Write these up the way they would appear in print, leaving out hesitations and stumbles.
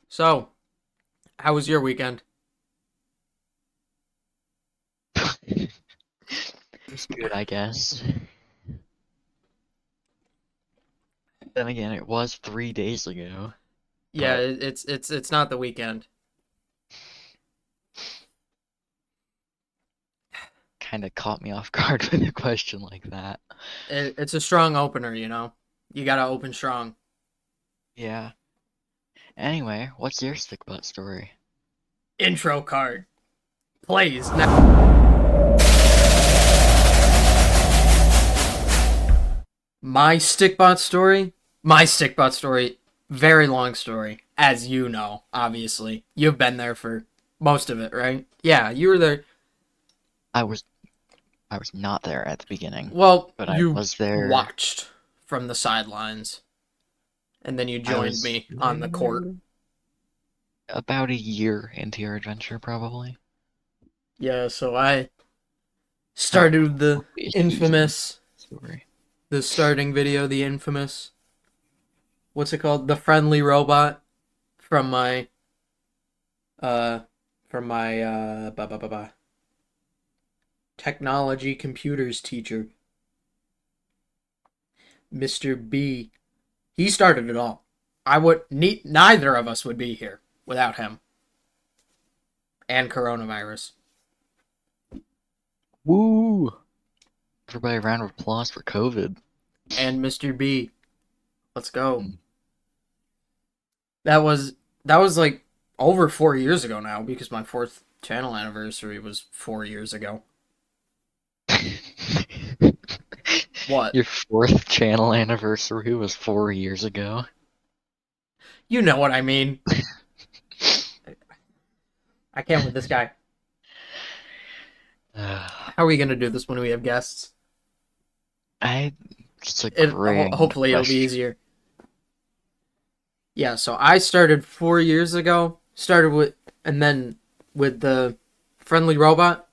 So, how was your weekend? It's good, I guess. Then again, it was 3 days ago, Yeah, but it's not the weekend. kind of caught me off guard with a question like that. It's a strong opener, you know. You gotta open strong. Yeah. Anyway, what's your stick butt story? Intro card plays now. My Stickbot story. My Stickbot story. Very long story, as you know. Obviously, you've been there for most of it, right? Yeah, you were there. I was I was not there at the beginning, Well, but I you was there. watched from the sidelines, and then you I joined was me on the court. about a year into your adventure, probably. Yeah, so I Not started the probably a season infamous, story. the starting video, the infamous, what's it called? The friendly robot from my, uh, ba ba ba ba, technology computers teacher, Mr. B. He started it all. Neither of us would be here without him and coronavirus. Woo! Everybody, a round of applause for COVID. And Mr. B. Let's go. Hmm. That was, that was like over 4 years ago now because my fourth channel anniversary was 4 years ago. What? Your fourth channel anniversary was 4 years ago. You know what I mean. I can't with this guy. How are we gonna do this when we have guests? I It's a grand Hopefully it'll be question. easier. Yeah, so I started 4 years ago. Started with and then with the friendly robot.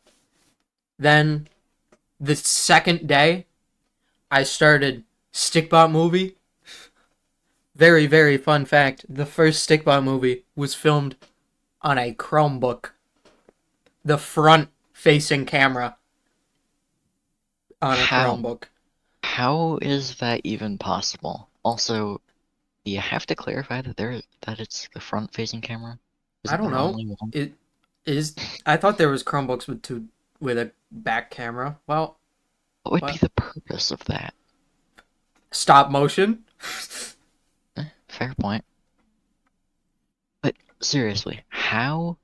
Then the second day, I started Stikbot movie. Very, very fun fact. The first Stikbot movie was filmed on a Chromebook. The front facing camera on a How? Chromebook. How is that even possible? Also, do you have to clarify that it's the front-facing camera? I Isn't don't there know. only one? It is. I thought there was Chromebooks with a back camera. Well, What would be what? the purpose of that? Stop motion. Fair point. But seriously, how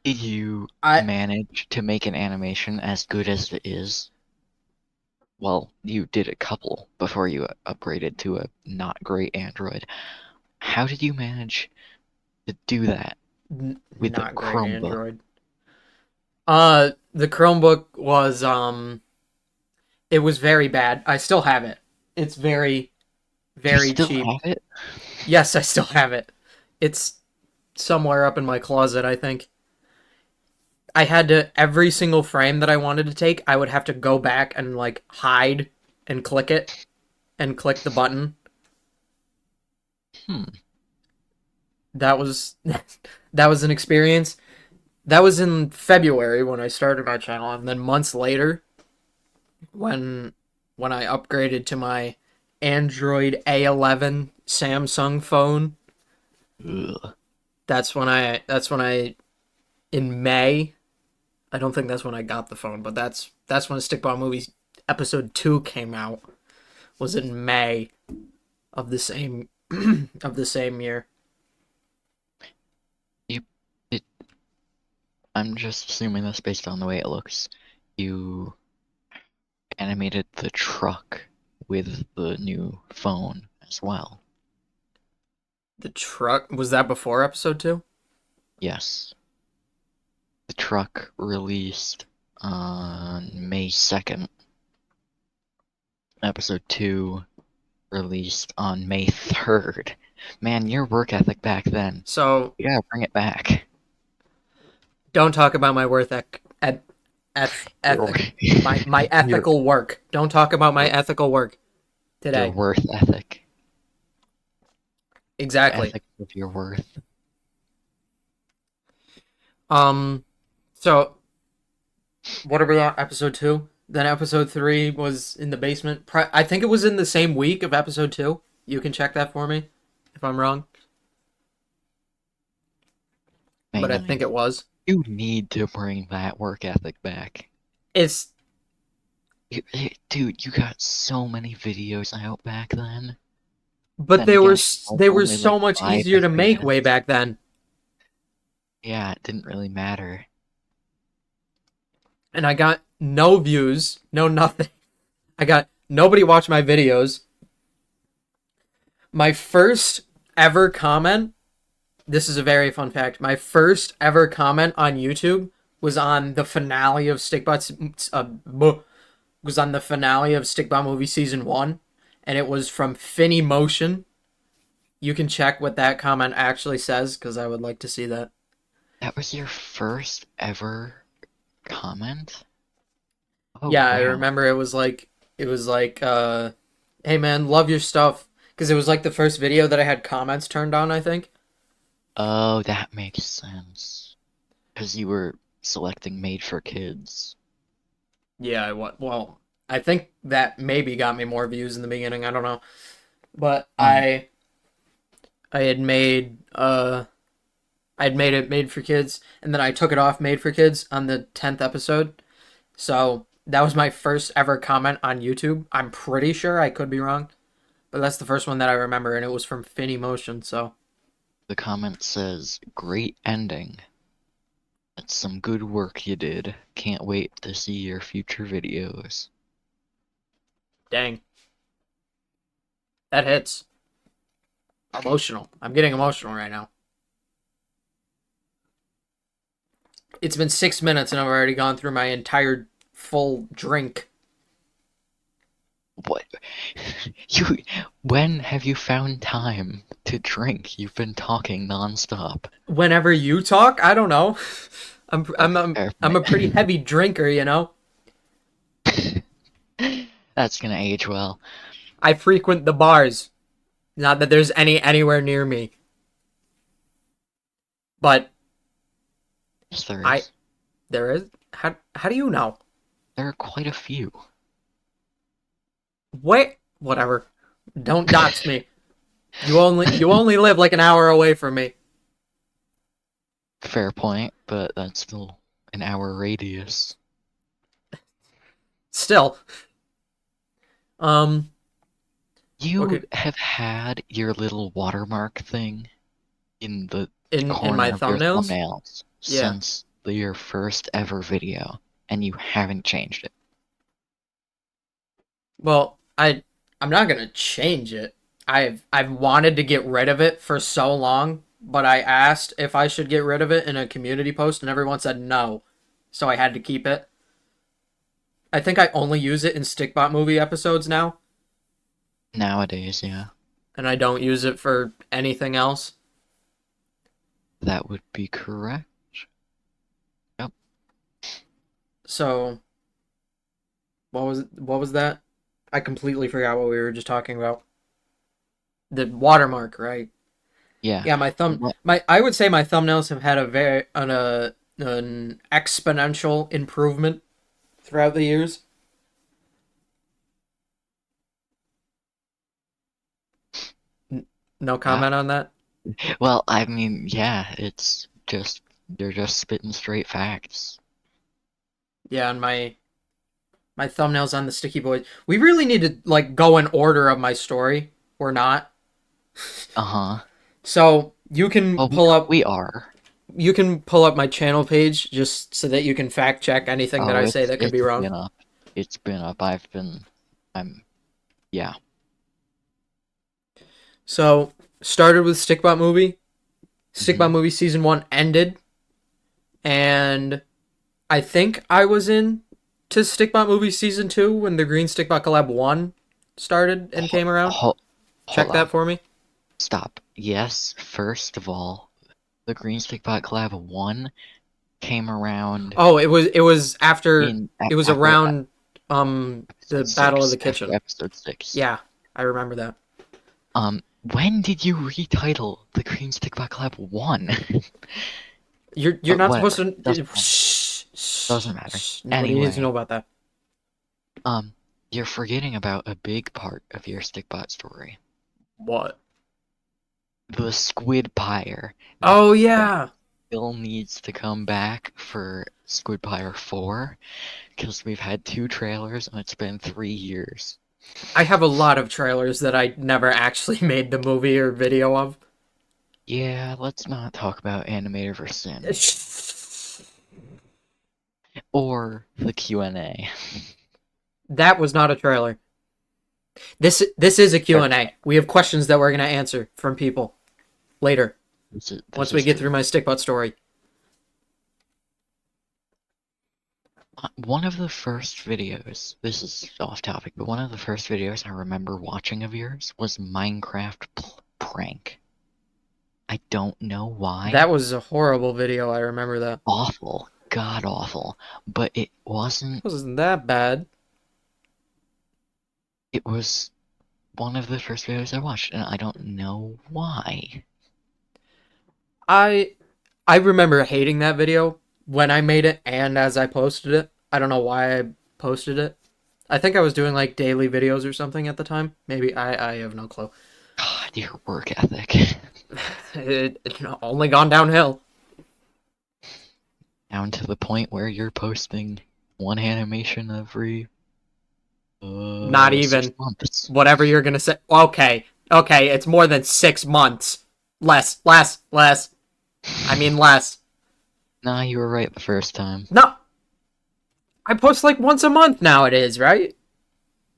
did you I manage to make an animation as good as it is? Well, you did a couple before you upgraded to a not great Android. How did you manage to do that with the not great Chromebook? Android. The Chromebook was it was very bad. I still have it. It's very You very still cheap. have it? Yes, I still have it. It's somewhere up in my closet, I think. I had to every single frame that I wanted to take, I would have to go back and like hide and click it and click the button. Hmm. That was that was an experience. That was in February when I started my channel, and then months later, when when I upgraded to my Android A11 Samsung phone, Ugh. that's when I in May. I don't think that's when I got the phone, but that's when Stickball Movies episode 2 came out. Was in May of the same of the same year. You, it, I'm just assuming this based on the way it looks. You animated the truck with the new phone as well. The truck was that before episode 2? Yes. The truck released on May 2nd. Episode 2 released on May 3rd. Man, your work ethic back then. So You gotta bring it back. don't talk about my worth Your, ethic my your, ethical work. Don't talk about my ethical work your today. worth ethic. The Exactly. ethics of your worth. So what are we on? Episode 2. Then episode 3 was in the basement. I think it was in the same week of episode 2. You can check that for me if I'm wrong, May but I think 9th. it was. You need to bring that work ethic back. It's Dude, you got so many videos out back then. but Then again, I was they were only like so much 5 easier to every make way minute. back then. Yeah, it didn't really matter. And I got no views, no nothing. I got nobody watched my videos. My first ever comment, this is a very fun fact. My first ever comment on YouTube was on the finale of Stikbots was on the finale of Stikbot movie season 1, and it was from Finny Motion. You can check what that comment actually says cuz I would like to see that. That was your first ever comment? Oh, Yeah, I wow. remember it was like hey man, love your stuff, cuz it was like the first video that I had comments turned on, I think. Oh, that makes sense. Because you were selecting made for kids. Yeah, well, I think that maybe got me more views in the beginning, I don't know. But Um, I had made I'd made it made for kids, and then I took it off made for kids on the 10th episode. So that was my first ever comment on YouTube. I'm pretty sure, I could be wrong, but that's the first one that I remember, and it was from Finny Motion. So the comment says, great ending. That's some good work you did. Can't wait to see your future videos. dang, that hits. Emotional. I'm getting emotional right now. It's been 6 minutes and I've already gone through my entire full drink. What? You, when have you found time to drink? You've been talking nonstop. Whenever you talk, I don't know. Fair I'm a pretty point. heavy drinker, you know. That's gonna age well. I frequent the bars. Not that there's any anywhere near me, but Yes, there I is. there is. How do you know? There are quite a few. Wait, whatever. Don't dox me. You only live like an hour away from me. Fair point, but that's still an hour radius. Still, um, You okay, have had your little watermark thing in the in my corner of your thumbnails, thumbnails yeah. since your first ever video, and you haven't changed it. Well, I'm not gonna change it. I've wanted to get rid of it for so long, but I asked if I should get rid of it in a community post, and everyone said no, so I had to keep it. I think I only use it in Stikbot movie episodes now, Nowadays, yeah, and I don't use it for anything else. that would be correct. Yep. So what was that? I completely forgot what we were just talking about. The watermark, right? Yeah. Yeah, What? my I would say my thumbnails have had an exponential improvement throughout the years. No Yeah. comment on that. Well, I mean, yeah, it's just you're just spitting straight facts. Yeah, and my thumbnails on the Sticky Boys. We really need to like go in order of my story. We're not. Uh-huh. So Well, we are. you can pull up my channel page just so that you can fact check anything that Oh, I say that could be it's wrong. been up. It's been up. I'm yeah. So started with Stickbot movie. hmm Stickbot movie season 1 ended, and I think I was in to Stickbot movie season 2 when the Green Stickbot collab 1 started and Ho came around. ho Check hold that on. for me. Stop. Yes, first of all, the Green Stick Bot Collab 1 came around Oh, it was after in it was after around the episode Battle of the 6. After Kitchen. episode 6. Yeah, I remember that. When did you retitle the Green Stick Bot Collab 1? You're not supposed Whatever. to. Shh, Doesn't matter. Nobody needs to know Anyway, about that. um, you're forgetting about a big part of your Stickbot story. What? The squid pyre Oh that yeah. still needs to come back for Squid Pyre 4 because we've had 2 trailers and it's been 3 years. I have a lot of trailers that I never actually made the movie or video of. Yeah, let's not talk about Animator vs. Animator. Or the Q&A. That was not a trailer. This is a Q&A. We have questions that we're going to answer from people later once we get through my Stikbot story. One of the first videos, this is off topic, but one of the first videos I remember watching of yours was Minecraft prank. I don't know why. That was a horrible video. I remember that. Awful. God awful. But it wasn't. It wasn't that bad. It was one of the first videos I watched, and I don't know why. I remember hating that video when I made it and as I posted it. I don't know why I posted it. I think I was doing like daily videos or something at the time. Maybe I have no clue. God, your work ethic. It's only gone downhill. Down to the point where you're posting one animation every Not even 6 months. whatever you're gonna say. Okay, it's more than 6 months. Less. I mean less. Nah, you were right the first time. No, I post like once a month nowadays, right?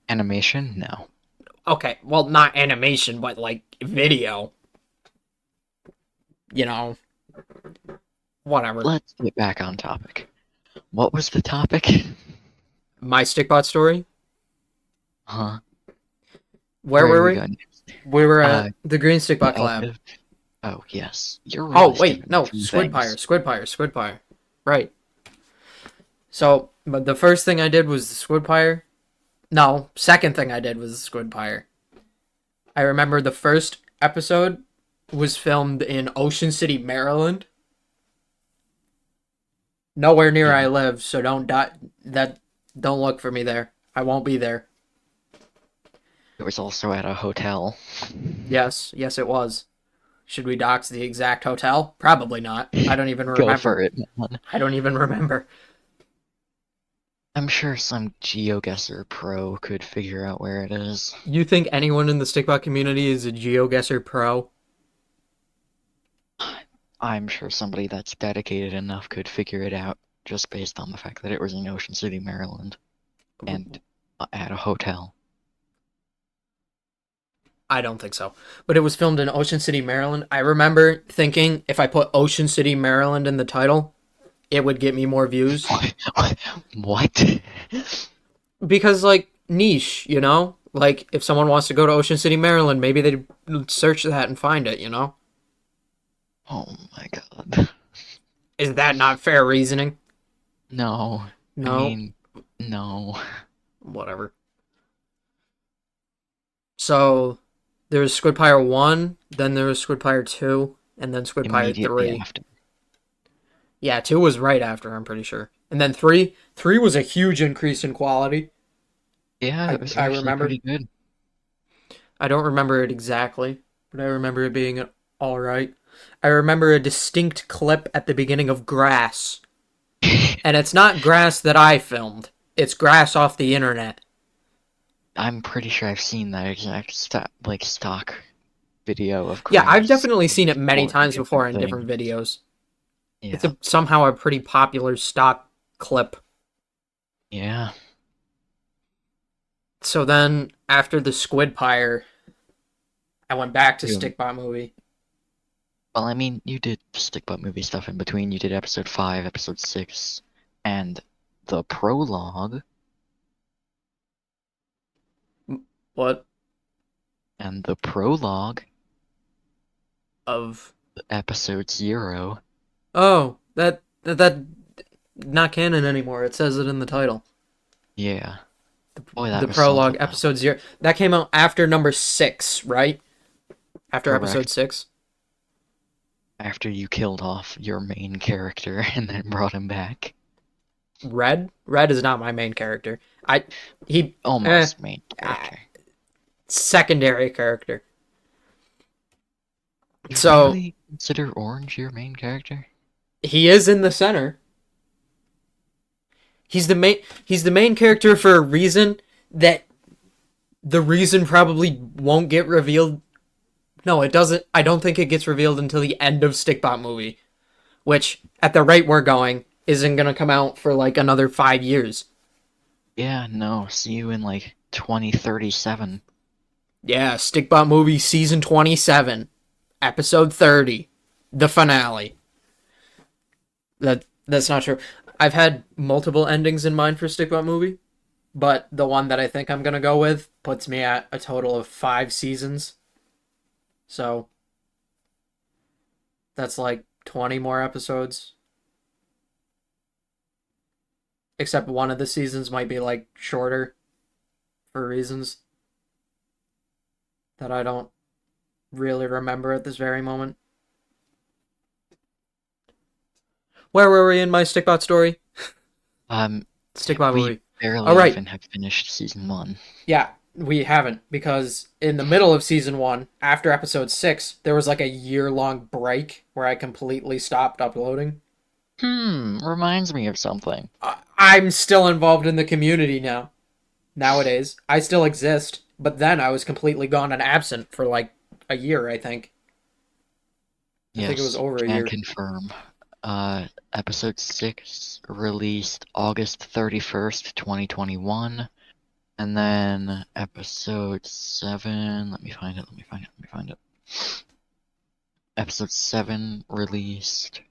Animation? No. Okay, well, not animation, but like video. You know, whatever. Let's get back on topic. What was the topic? My Stikbot story. Huh? Where were we? going? We were at the Green Stikbot collab. Oh yes, you're. Oh Really wait, no, Squid Pyre. Right. So, but the first thing I did was the Squid Pyre. No, second thing I did was the Squid Pyre. I remember the first episode was filmed in Ocean City, Maryland. Nowhere near I live, so don't look for me there. I won't be there. It was also at a hotel. Yes, it was. Should we dox the exact hotel? Probably not. I don't even remember. Go for it, man. I don't even remember. I'm sure some GeoGuessr pro could figure out where it is. You think anyone in the Stikbot community is a GeoGuessr pro? I'm sure somebody that's dedicated enough could figure it out just based on the fact that it was in Ocean City, Maryland, and at a hotel. I don't think so. But it was filmed in Ocean City, Maryland. I remember thinking if I put Ocean City, Maryland in the title, it would get me more views. What? Because, like, niche, you know? Like, if someone wants to go to Ocean City, Maryland, maybe they'd search that and find it, you know? Oh my god. Is that not fair reasoning? No. No? I mean, no. Whatever. So, there was Squid Pyre 1, then there was Squid Pyre 2, and then Squid Pyre 3. After. Yeah, 2 was right after, I'm pretty sure. And then 3 was a huge increase in quality. Yeah, it was I remember. pretty good. I don't remember it exactly, but I remember it being all right. I remember a distinct clip at the beginning of Grass. And it's not Grass that I filmed. It's Grass off the internet. I'm pretty sure I've seen that exact stock video of Grass. Yeah, I've definitely seen it many times before in different videos. Yeah. It's somehow a pretty popular stock clip. Yeah. So then, after the Squid Pyre, I went back to Stikbot movie. Well, I mean, you did Stikbot movie stuff in between. You did episode 5, episode 6, and the prologue. What? And the prologue of episode 0. Oh, that not canon anymore. It says it in the title. Yeah. Boy, the prologue, episode 0. That came out after number 6, right? After Correct. episode 6. I after you killed off your main character and then brought him back? Red? Red is not my main character. I he Almost main uh, character. secondary character. You So really consider Orange your main character? he is in the center. He's the main character for a reason that the reason probably won't get revealed. No, it doesn't. I don't think it gets revealed until the end of Stikbot movie, which at the rate we're going isn't going to come out for like another 5 years. Yeah, no, see you in like 2037. Yeah, Stikbot movie season 27, episode 30, the finale. That's not true. I've had multiple endings in mind for Stikbot movie, but the one that I think I'm going to go with puts me at a total of 5 seasons. So that's like 20 more episodes. Except one of the seasons might be like shorter for reasons that I don't really remember at this very moment. Where were we in my Stikbot story? Stikbot We movie. barely All right. even have finished season 1. Yeah, we haven't, because in the middle of season 1, after episode 6, there was like a year-long break where I completely stopped uploading. Reminds me of something. I'm still involved in the community now. Nowadays, I still exist, but then I was completely gone and absent for like a year, I think. I think it was over a year. Can confirm. Episode 6 released August 31st, 2021. And then episode 7, let me find it. Episode 7 released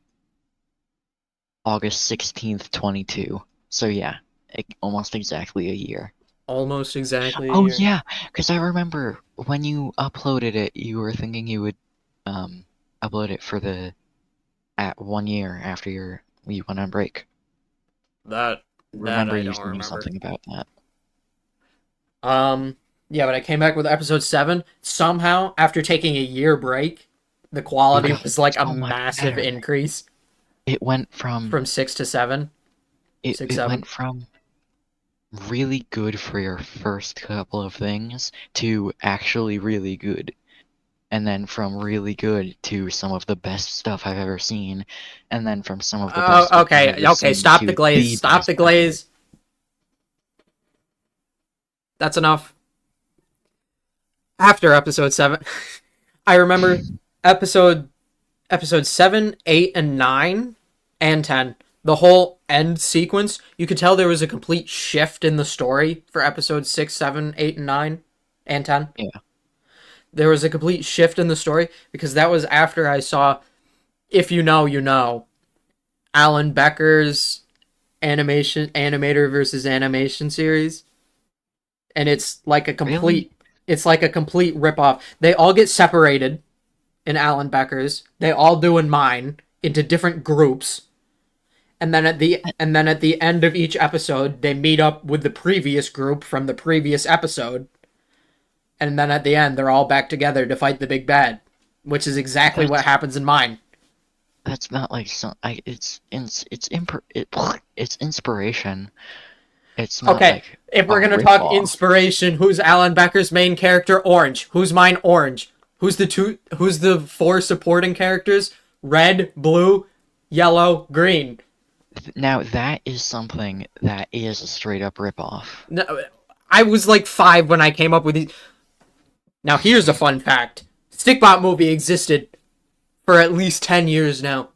August 16th, 22. So yeah, almost exactly a year. Almost exactly a Oh year. yeah, because I remember when you uploaded it, you were thinking you would upload it for the at 1 year after you went on break. That Remember I you don't saying remember. something about that. Yeah, but I came back with episode 7. Somehow, after taking a year break, the quality was like a so much massive better. increase It went from 6 to 7. it 6, 7. went from really good for your first couple of things to actually really good. And then from really good to some of the best stuff I've ever seen, and then from some of the best stuff I've ever Okay, seen stop to the glaze. Stop best the ever. glaze. That's enough. After episode 7, I remember episode 7, 8, and 9, and 10. The whole end sequence, you could tell there was a complete shift in the story for episodes 6, 7, 8, and 9, and 10. Yeah. There was a complete shift in the story because that was after I saw If You Know, You Know, Alan Becker's animator versus animation series. And it's like a complete ripoff. They all get separated in Alan Becker's. They all do in mine into different groups. And then at the end of each episode, they meet up with the previous group from the previous episode. And then at the end, they're all back together to fight the big bad, which is exactly what happens in mine. That's not like it's inspiration. It's not Okay, like if we're gonna talk inspiration, who's Alan Becker's main character? Orange. Who's mine? Orange. Who's the 4 supporting characters? Red, blue, yellow, green. Now that is something that is a straight up ripoff. No, I was like 5 when I came up with these. Now here's a fun fact: Stikbot movie existed for at least 10 years now.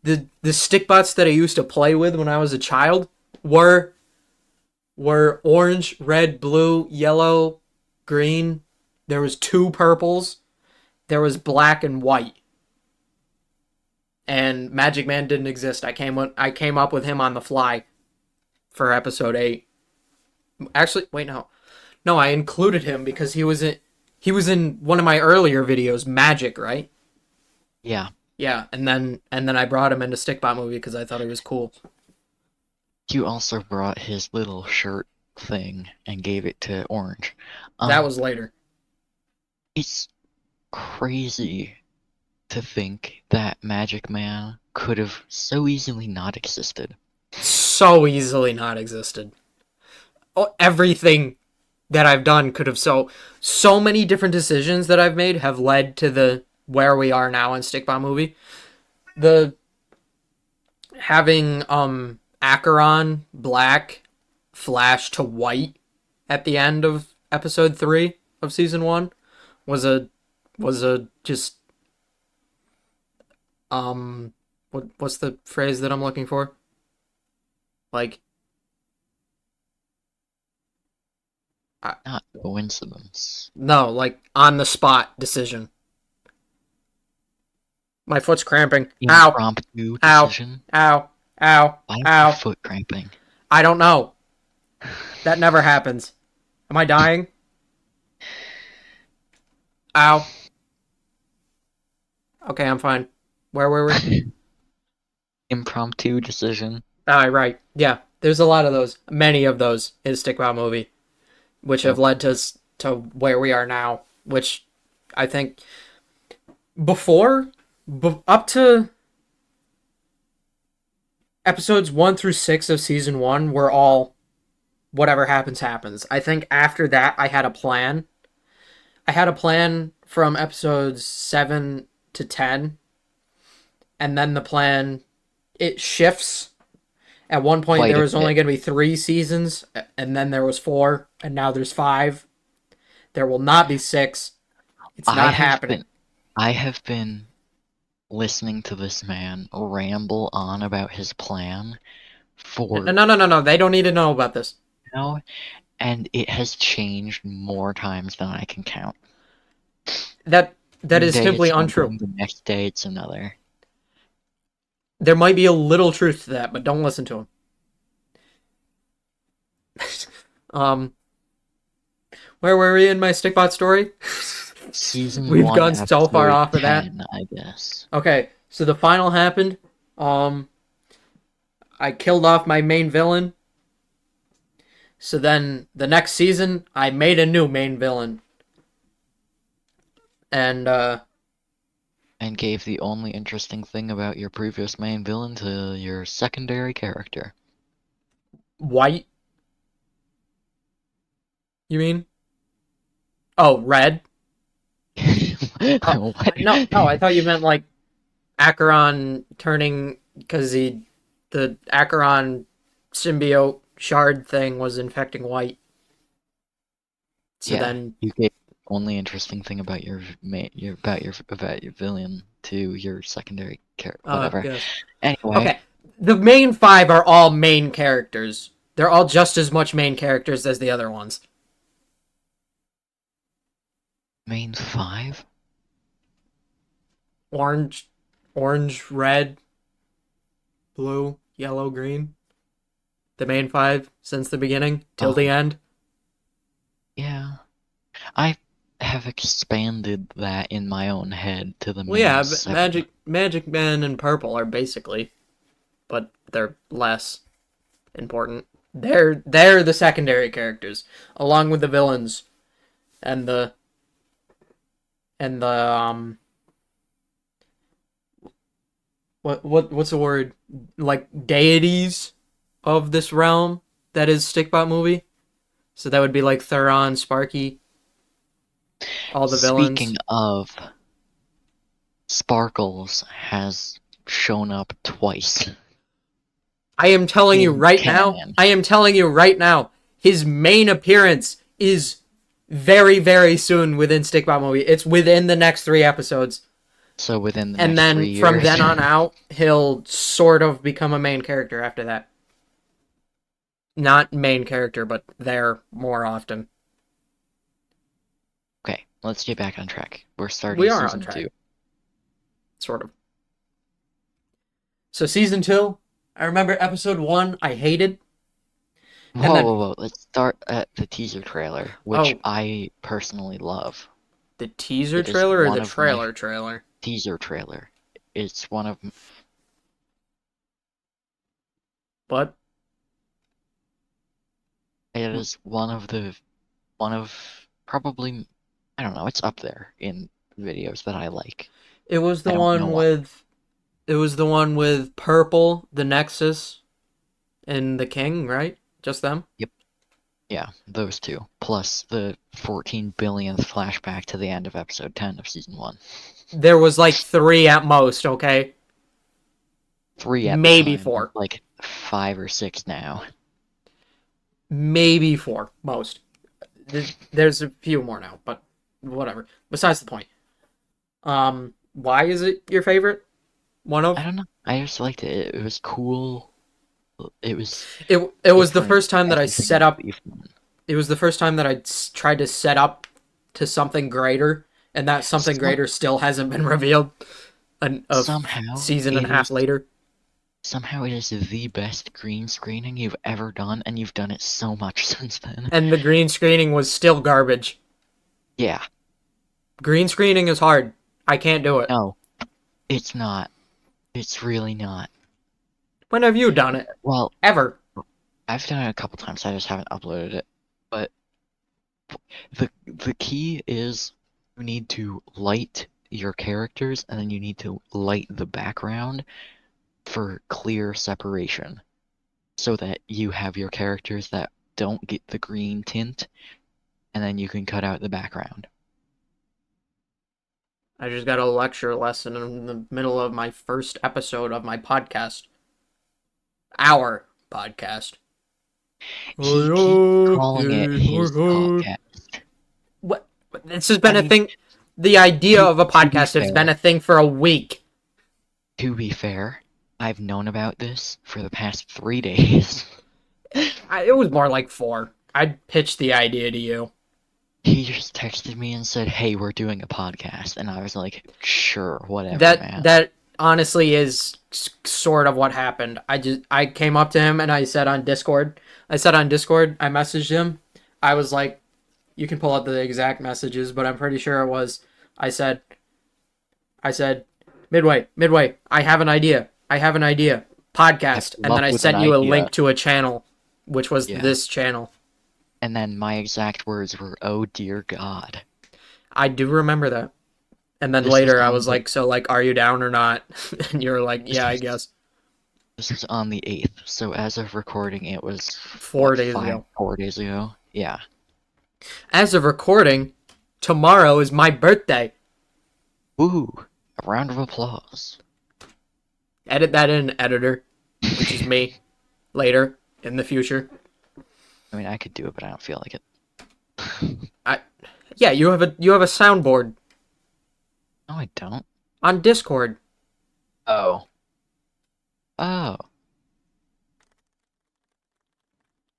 The Stikbots that I used to play with when I was a child were orange, red, blue, yellow, green. There was 2 purples. There was black and white. And Magic Man didn't exist. I came up with him on the fly for episode 8. Actually, wait, no. No, I included him because he was in one of my earlier videos, Magic, right? Yeah. Yeah, and then I brought him into Stikbot movie because I thought he was cool. You also brought his little shirt thing and gave it to Orange. That was later. It's crazy to think that Magic Man could have so easily not existed. So easily not existed. Oh, everything that I've done could have so many different decisions that I've made have led to the where we are now in Stikbot movie. The having Acheron black flash to white at the end of episode 3 of season 1 was a just what's the phrase that I'm looking for? Like Not coincidence. no, like on the spot decision. My foot's cramping. Ow. Impromptu Ow. decision. Ow. Ow. Why is your Ow. foot cramping? I don't know. That never happens. Am I dying? Ow. Okay, I'm fine. Where were we? Impromptu decision. Right. Yeah. There's a lot of those. Many of those in Stickbot movie, which have led to where we are now. Which I think before, up to episodes 1 through 6 of season 1 were all whatever happens happens. I think after that I had a plan. I had a plan from episodes 7 to 10, and then the plan it shifts. At one point Quite there a was only bit. going to be 3 seasons, and then there was 4, and now there's 5. There will not be 6. It's not happening. I have been listening to this man ramble on about his plan for No. They don't need to know about this. now, and it has changed more times than I can count. That One is day simply it's one untrue. thing, the next day it's another. There might be a little truth to that, but don't listen to him. um, where were we in my Stickbot story? Season We've 1, gone so far episode off of that. 10, I guess. Okay, so the final happened. I killed off my main villain. So then the next season, I made a new main villain. And And gave the only interesting thing about your previous main villain to your secondary character. white. You mean? Oh, red. What? No, I thought you meant like Acheron turning because the Acheron symbiote shard thing was infecting white. So Yeah, then you gave the only interesting thing about your villain to your secondary character. Whatever. yes. Anyway, Okay. The main 5 are all main characters. They're all just as much main characters as the other ones. main 5? Orange, red, blue, yellow, green. The main 5 since the beginning till the end. Yeah. I have expanded that in my own head to the Well, main yeah, 7. Magic Man and Purple are basically, but they're less important. They're the secondary characters, along with the villains, and the what's the word, like deities of this realm that is Stickbot movie. So that would be like Thuron, Sparky, all the villains. Speaking of, Sparkles has shown up twice. I am telling you in right now. canon. I am telling you right now. His main appearance is very, very soon within Stickbot movie. It's within the next 3 episodes. So within the And next 3 then years. from then on out, he'll sort of become a main character after that. Not main character, but there more often. Okay, let's get back on track. We're starting We are season on track. 2. Sort of. So season 2, I remember episode 1 I hated. Whoa. Let's start at the teaser trailer, which Oh. I personally love. The teaser It is trailer or one the of trailer my- trailer? Teaser trailer. It's one of What? it is one of probably, I don't know, it's up there in videos that I like. It was I the don't know one why. with it was the one with Purple, the Nexus, and the King, right? Just them? Yep. Yeah, those two. Plus the 14 billionth flashback to the end of episode 10 of season 1. There was like 3 at most, okay? 3 at the Maybe time, 4. like 5 or 6 now. Maybe 4, most. There's a few more now, but whatever. Besides the point. Why is it your favorite? One I of? don't know. I just liked it. It was cool. It was It was the different. first time that I Everything set was up. really fun. It was the first time that tried to set up to something greater, and that something Some, greater still hasn't been revealed. A somehow season and it a half is later. somehow it is the best green screening you've ever done, and you've done it so much since then. And the green screening was still garbage. Yeah. Green screening is hard. I can't do it. No, it's not. It's really not. When have you done it? Well, Ever? I've done it a couple times. I just haven't uploaded it. But the key is you need to light your characters, and then you need to light the background for clear separation, so that you have your characters that don't get the green tint, and then you can cut out the background. I just got a lecture lesson in the middle of my first episode of my podcast. Our podcast. He keeps calling it his podcast. What? This has been I a mean, thing. The idea to, of a to be podcast has been fair, a thing for a week. to be fair, I've known about this for the past 3 days. It was more like 4. I pitched the idea to you. He just texted me and said, "Hey, we're doing a podcast," and I was like, "Sure, whatever, That man." that honestly is sort of what happened. I came up to him and I said on Discord. I messaged him. I was like, you can pull up the exact messages, but I'm pretty sure it was. I said, I said, Midway. I have an idea. I Podcast, and come then up I with an sent you a link idea. to a channel, which was Yeah. this channel. And then my exact words were, "Oh dear God." I do remember that. And then This was later I on was the like, so like, are you down or not? And you were like, this yeah, I was guess. this was on the 8th. So as of recording, it was 4 days ago. 4 days ago. Yeah. As of recording, tomorrow is my birthday. Woo! A round of applause. Edit that in, editor, which is me, later in the future. I mean, I could do it, but I don't feel like it. Yeah, you have a soundboard No, I don't. on Discord. Oh. Oh.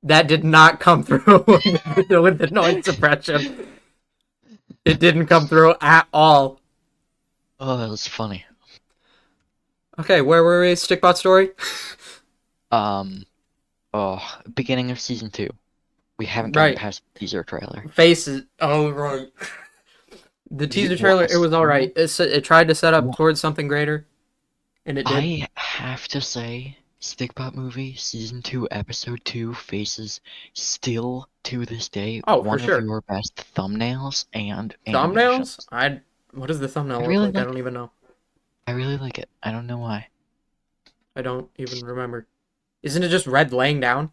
That did not come through with the noise suppression. It didn't come through at all. Oh, that was funny. Okay, where were we? Stikbot story? Oh, beginning of season 2. We haven't gotten Right. past the teaser trailer. Faces. Oh, right. The teaser You trailer, want it was alright. It tried to set up Well, towards something greater, and it did. I have to say, Stikbot movie season 2 episode 2 faces still to this day Oh, for one of sure. your best thumbnails and Thumbnails? animations. What does the thumbnail I look really like? I like don't it. even know. I really like it. I don't know why. I don't even remember. Isn't it just Red laying down?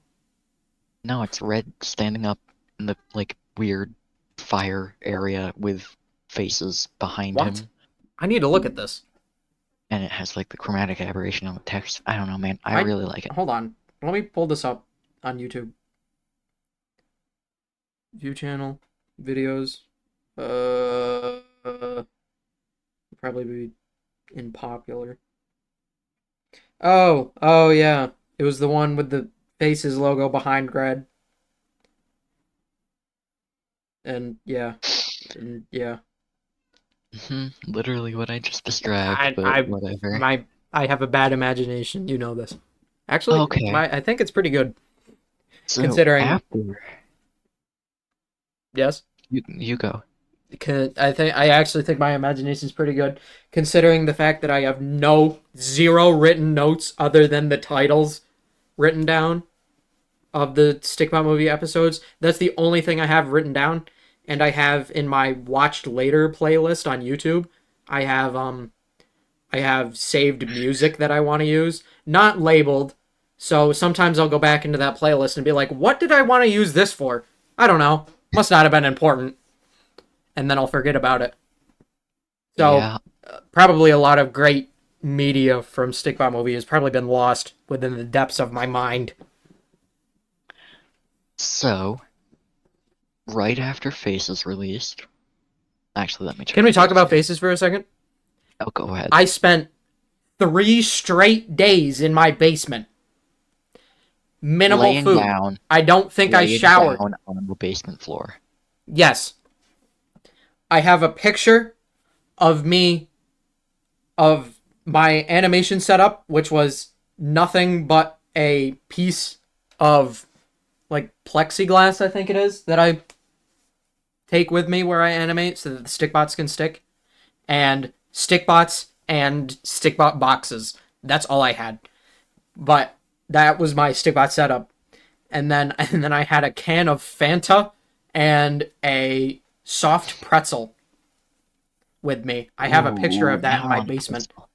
No, it's Red standing up in the like weird fire area with faces behind What? him, I need to look at this. and it has like the chromatic aberration on the text. I don't know, man. I really like it. Hold on. Let me pull this up on YouTube. View channel, videos. Probably be in popular. Oh yeah. It was the one with the Faces logo behind Red. And yeah. Literally what I just described, but I whatever. I have a bad imagination. You know this. Actually, Okay. I think it's pretty good. So Considering- after Yes. you go. I actually think my imagination is pretty good, considering the fact that I have zero written notes other than the titles written down of the Stikbot movie episodes. That's the only thing I have written down, and I have in my watched later playlist on YouTube. I have I have saved music that I want to use, not labeled. So sometimes I'll go back into that playlist and be like, what did I want to use this for? I don't know. Must not have been important. And then I'll forget about it. So Yeah. probably a lot of great media from Stikbot movie has probably been lost within the depths of my mind. So, right after Faces released, actually, let me check Can we the talk dates about here. Faces for a second? Oh, go ahead. I spent 3 straight days in my basement. Minimal Laying food. down, I don't think I laying showered. down on the basement floor. Yes. I have a picture of me, of my animation setup, which was nothing but a piece of like plexiglass, I think it is, that I take with me where I animate so that the stickbots can stick. And stickbots and stickbot boxes. That's all I had. But that was my stickbot setup. And then I had a can of Fanta and a soft pretzel with me. I have a picture Ooh, of that now in I my want a basement. pistol.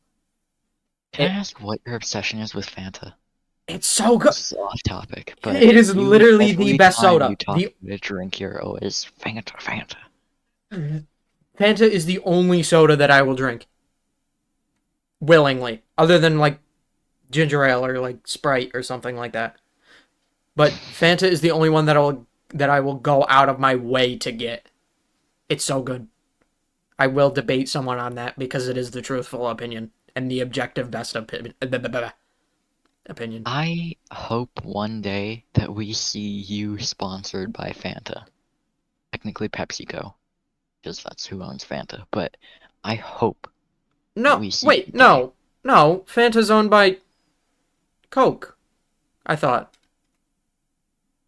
Can I It ask what your obsession is with Fanta? it's so good. This is off topic, but It is you, literally the every best time you soda. talk about a drink, you're always Fanta, Fanta. Fanta is the only soda that I will drink willingly, other than like ginger ale or like Sprite or something like that. But Fanta is the only one that I will go out of my way to get. It's so good. I will debate someone on that because it is the truthful opinion and the objective best opinion. I hope one day that we see you sponsored by Fanta. Technically PepsiCo, because that's who owns Fanta, but I hope that No, we see wait, one day. no. Fanta's owned by Coke. I thought.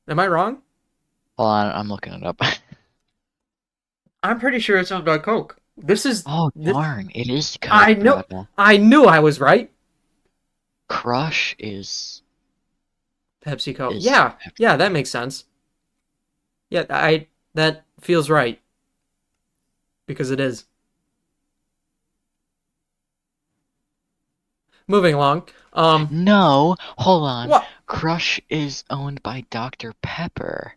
Am I wrong? Hold on, I'm looking it up. I'm pretty sure it's owned by Coke. This is Oh, this. darn, it is I Coke, know. brother. I knew I was right. Crush is PepsiCo. is Yeah, yeah, that PepsiCo. makes sense. Yeah, I that feels right because it is. Moving along. No, hold on. What? Crush is owned by Dr. Pepper.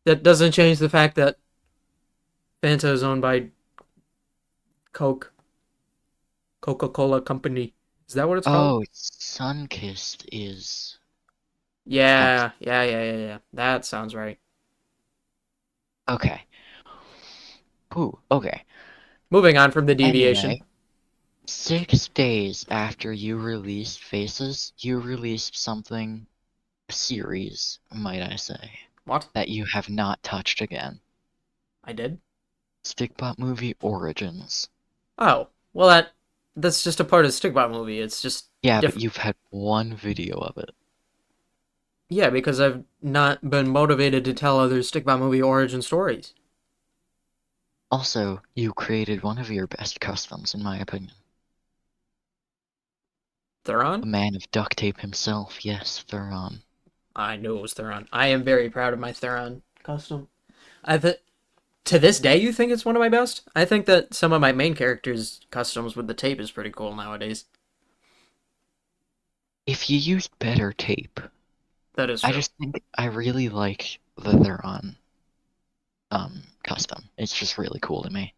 That doesn't change the fact that Fanta is owned by Coke, Coca-Cola Company. Is that what it's called? Oh, Sunkissed is Pepsi. Yeah. That sounds right. Okay. Ooh, okay. Moving on from the deviation. Anyway, 6 days after you released Faces, you released something, a series, might I say, What? that you have not touched again. I did? Stickbot Movie Origins. Oh, well that's just a part of the Stikbot movie. It's just Yeah, but different. you've had one video of it. Yeah, because I've not been motivated to tell other Stikbot movie origin stories. Also, you created one of your best customs, in my opinion. Theron? A man of duct tape himself, yes, Theron. I knew it was Theron. I am very proud of my Theron custom. I th- to this day, you think it's one of my best? I think that some of my main characters' customs with the tape is pretty cool nowadays. If you used better tape, That is I true. just think I really like the Theron custom. It's just really cool to me.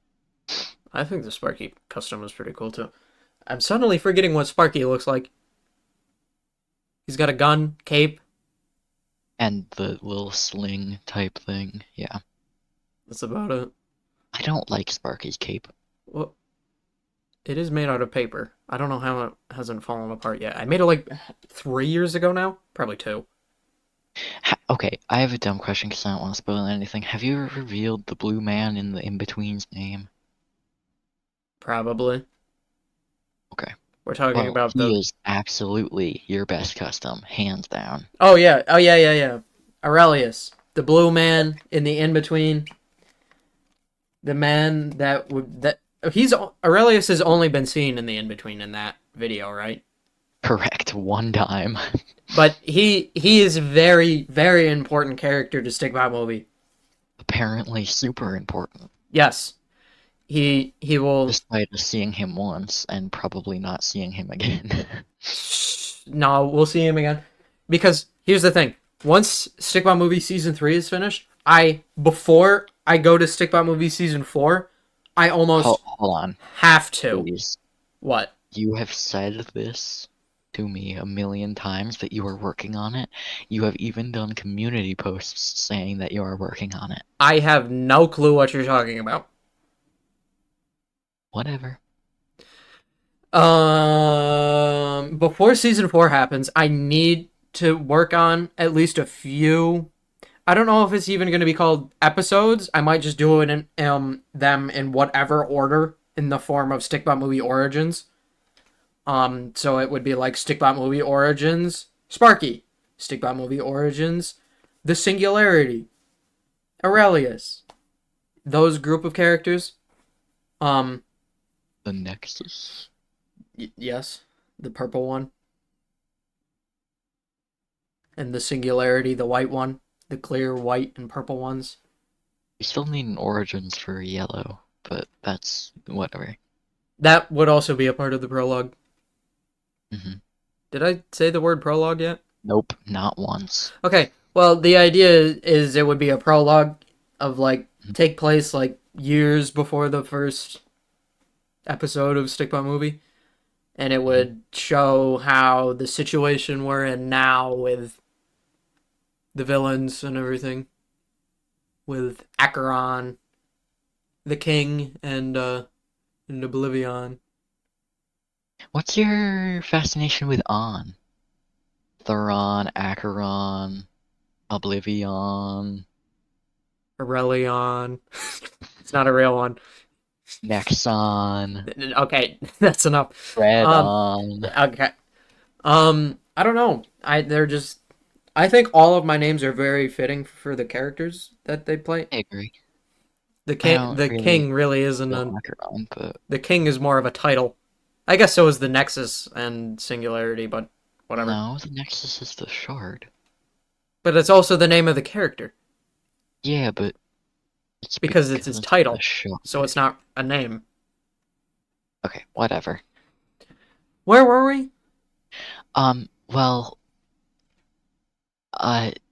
I think the Sparky custom is pretty cool too. I'm suddenly forgetting what Sparky looks like. He's got a gun, cape. And the little sling type thing, yeah. That's about it. I don't like Sparky's cape. Well, it is made out of paper. I don't know how it hasn't fallen apart yet. I made it like 3 years ago now, probably 2. Okay, I have a dumb question because I don't want to spoil anything. Have you ever revealed the blue man in the In-Between's name? Probably. Okay. We're talking Well, about he the. is absolutely your best custom, hands down. Oh yeah. Aurelius, the blue man in the in between. The man that would that he's Aurelius has only been seen in the in between in that video, right? Correct, one time. But he is very important character to Stigma movie. Apparently super important. Yes, he will. Despite us seeing him once and probably not seeing him again. No, we'll see him again. Because here's the thing: once Stickbot movie season 3 is finished, before I go to Stickbot movie season 4, I almost Hold on, have to. please. What? You have said this to me a million times that you are working on it. You have even done community posts saying that you are working on it. I have no clue what you're talking about. Whatever. Before season 4 happens, I need to work on at least a few. I don't know if it's even going to be called episodes. I might just do it in them in whatever order in the form of Stickbot movie origins. So it would be like Stickbot movie origins, Sparky, Stickbot movie origins, the Singularity, Aurelius, those group of characters. Um, The Nexus. Yes, the purple one, and the Singularity, the white one, the clear white and purple ones. We still need an origins for yellow, but that's whatever. That would also be a part of the prologue. Hmm. Did I say the word prologue yet? Nope, not once. Okay, well, the idea is it would be a prologue of like take place like years before the first episode of Stickbot movie, and it would show how the situation we're in now with the villains and everything, with Acheron, the king, and Oblivion. What's your fascination with On? Theron, Acheron, Oblivion, Aurelion. It's not a real one. Nexon, Okay, that's enough. Redon. Okay. I don't know. They're just. I think all of my names are very fitting for the characters that they play. I agree. The I king, don't the really king really isn't feel a. Acheron, but The king is more of a title. I guess so is the Nexus and Singularity, but whatever. no, the Nexus is the shard. But it's also the name of the character Yeah, but it's because it's his title, the shard. so it's not a name. Okay, whatever. Where were we? Well,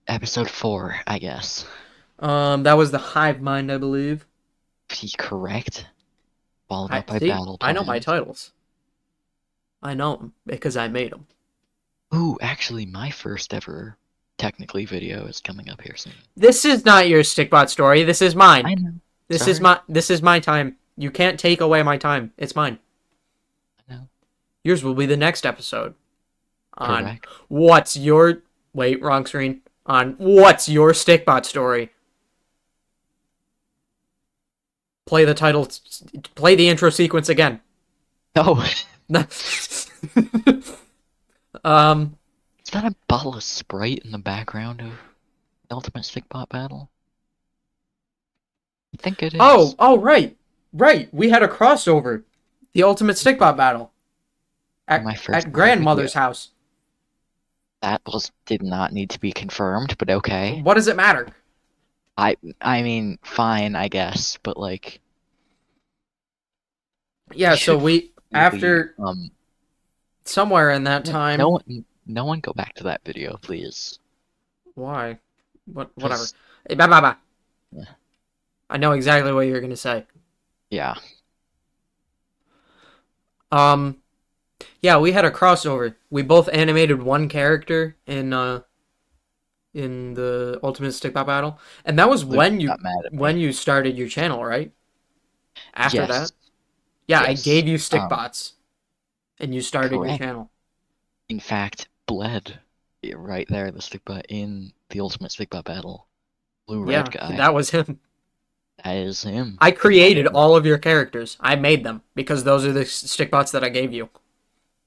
episode 4, I guess. That was the Hive Mind, I believe. Correct. Followed I up by see. Battle I know my Plans. titles. I know them because I made them. Ooh, actually, my first ever, technically, video is coming up here soon. This is not your Stickbot story. This is mine. I know. This is my time. You can't take away my time. It's mine. I know. Yours will be the next episode. On Correct. what's your wait, wrong screen. On what's your Stickbot story? Play the title. Play the intro sequence again. No. um. Is that a bottle of Sprite in the background of the Ultimate Stickbot battle? I think it is. Oh, right. We had a crossover. The Ultimate Stickbot battle. At grandmother's house. That did not need to be confirmed, but okay. What does it matter? I mean, fine, I guess, but like. Yeah, so after somewhere in that time. No one go back to that video, please. Why? Whatever. Hey, bye. Yeah. I know exactly what you're gonna say. Yeah. Yeah, we had a crossover. We both animated one character in the Ultimate Stickbot battle, and that was when you started your channel, right? After that, yeah, yes. I gave you Stikbots, and you started your channel. In fact, Bled, right there, the Stikbot in the Ultimate Stickbot battle, blue-red guy. That was him. That is him. I created all of your characters. I made them because those are the Stikbots that I gave you.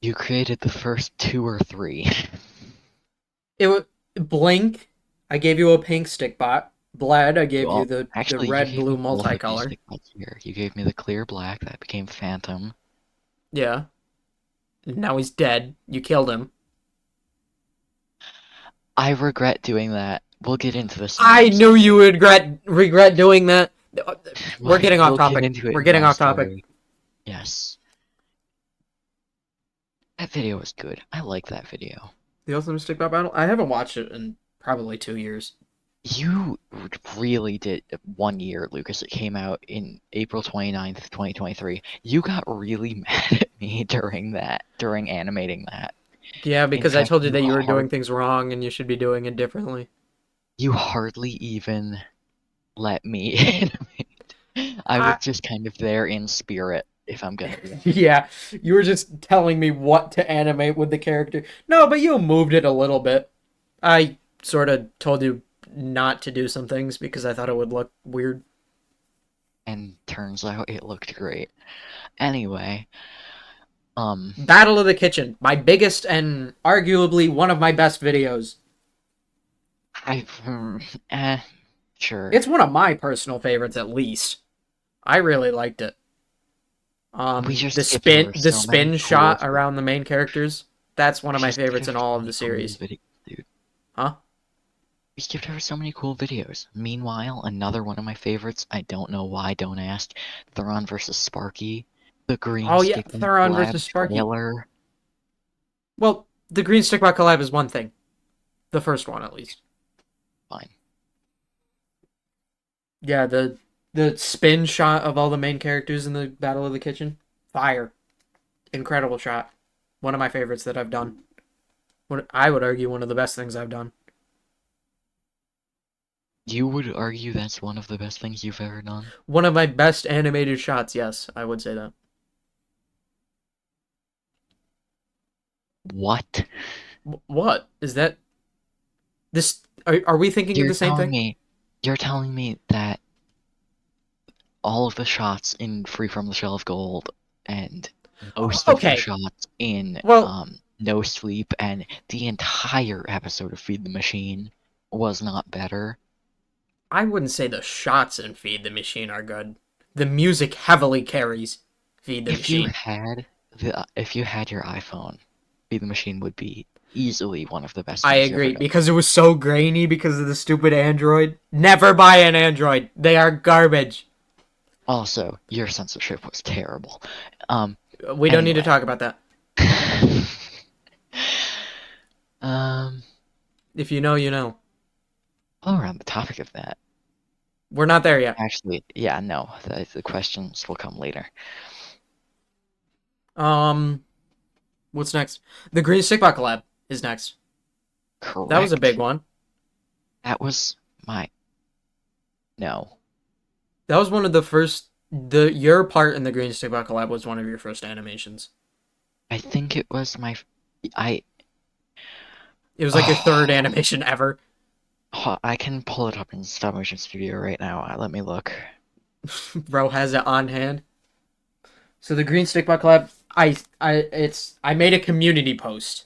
You created the first 2 or 3. It was Blink. I gave you a pink Stikbot. Bled. I gave you the red-blue multicolor. You gave me the clear black. That became Phantom. Yeah. Now he's dead. You killed him. I regret doing that. We'll get into this. I knew you would regret doing that. We're getting off We'll get topic. into it We're in getting my off topic. story. Yes. That video was good. I like that video. The Ultimate Stickbot Battle? I haven't watched it in probably 2 years. You really did 1 year, Lucas. It came out in April 29th, 2023. You got really mad at me during animating that. Yeah, In because I fact, told you that you were doing things wrong and you should be doing it differently. you hardly even let me animate. I was I, just kind of there in spirit, if I'm gonna be honest. yeah, you were just telling me what to animate with the character. No, but you moved it a little bit. I sort of told you not to do some things because I thought it would look weird. And turns out it looked great. Anyway, um, Battle of the Kitchen, my biggest and arguably one of my best videos. I, eh, sure. It's one of my personal favorites, at least. I really liked it. We just The skipped over the so many spin cool shot around the main characters. That's one of my favorites in all of the series. Dude. Huh? We skipped over so many cool videos. Meanwhile, another one of my favorites, I don't know why, don't ask, Theron versus Sparky, the Green Oh yeah, Stickbot Theron collab versus Sparky. trailer. Well, the Green Stickbot collab is one thing. The first one, at least. Fine. Yeah, the spin shot of all the main characters in the Battle of the Kitchen. Fire. Incredible shot. One of my favorites that I've done. I would argue one of the best things I've done. You would argue that's one of the best things you've ever done? One of my best animated shots, yes, I would say that. What? What? Is that... This... Are we thinking of the same thing? You're telling me that all of the shots in Free From the Shell of Gold and most of the shots in No Sleep and the entire episode of Feed the Machine was not better? I wouldn't say the shots in Feed the Machine are good. The music heavily carries Feed the Machine. If you had your iPhone, Feed the Machine would be easily one of the best. I agree, because it was so grainy because of the stupid Android. Never buy an Android. They are garbage. Also, your censorship was terrible. We don't need to talk about that. If you know, you know. While we're on the topic of that, we're not there yet. Actually, yeah, no. The questions will come later. What's next? The Green Stickbot collab is next. Correct. That was a big one. That was my... No. That was one of the first... Your part in the Green Stickbot collab was one of your first animations. I think it was my... It was like your third animation ever. I can pull it up in Stop Motion Studio right now. Let me look. Bro has it on hand. So the Green Stickbot collab, I made a community post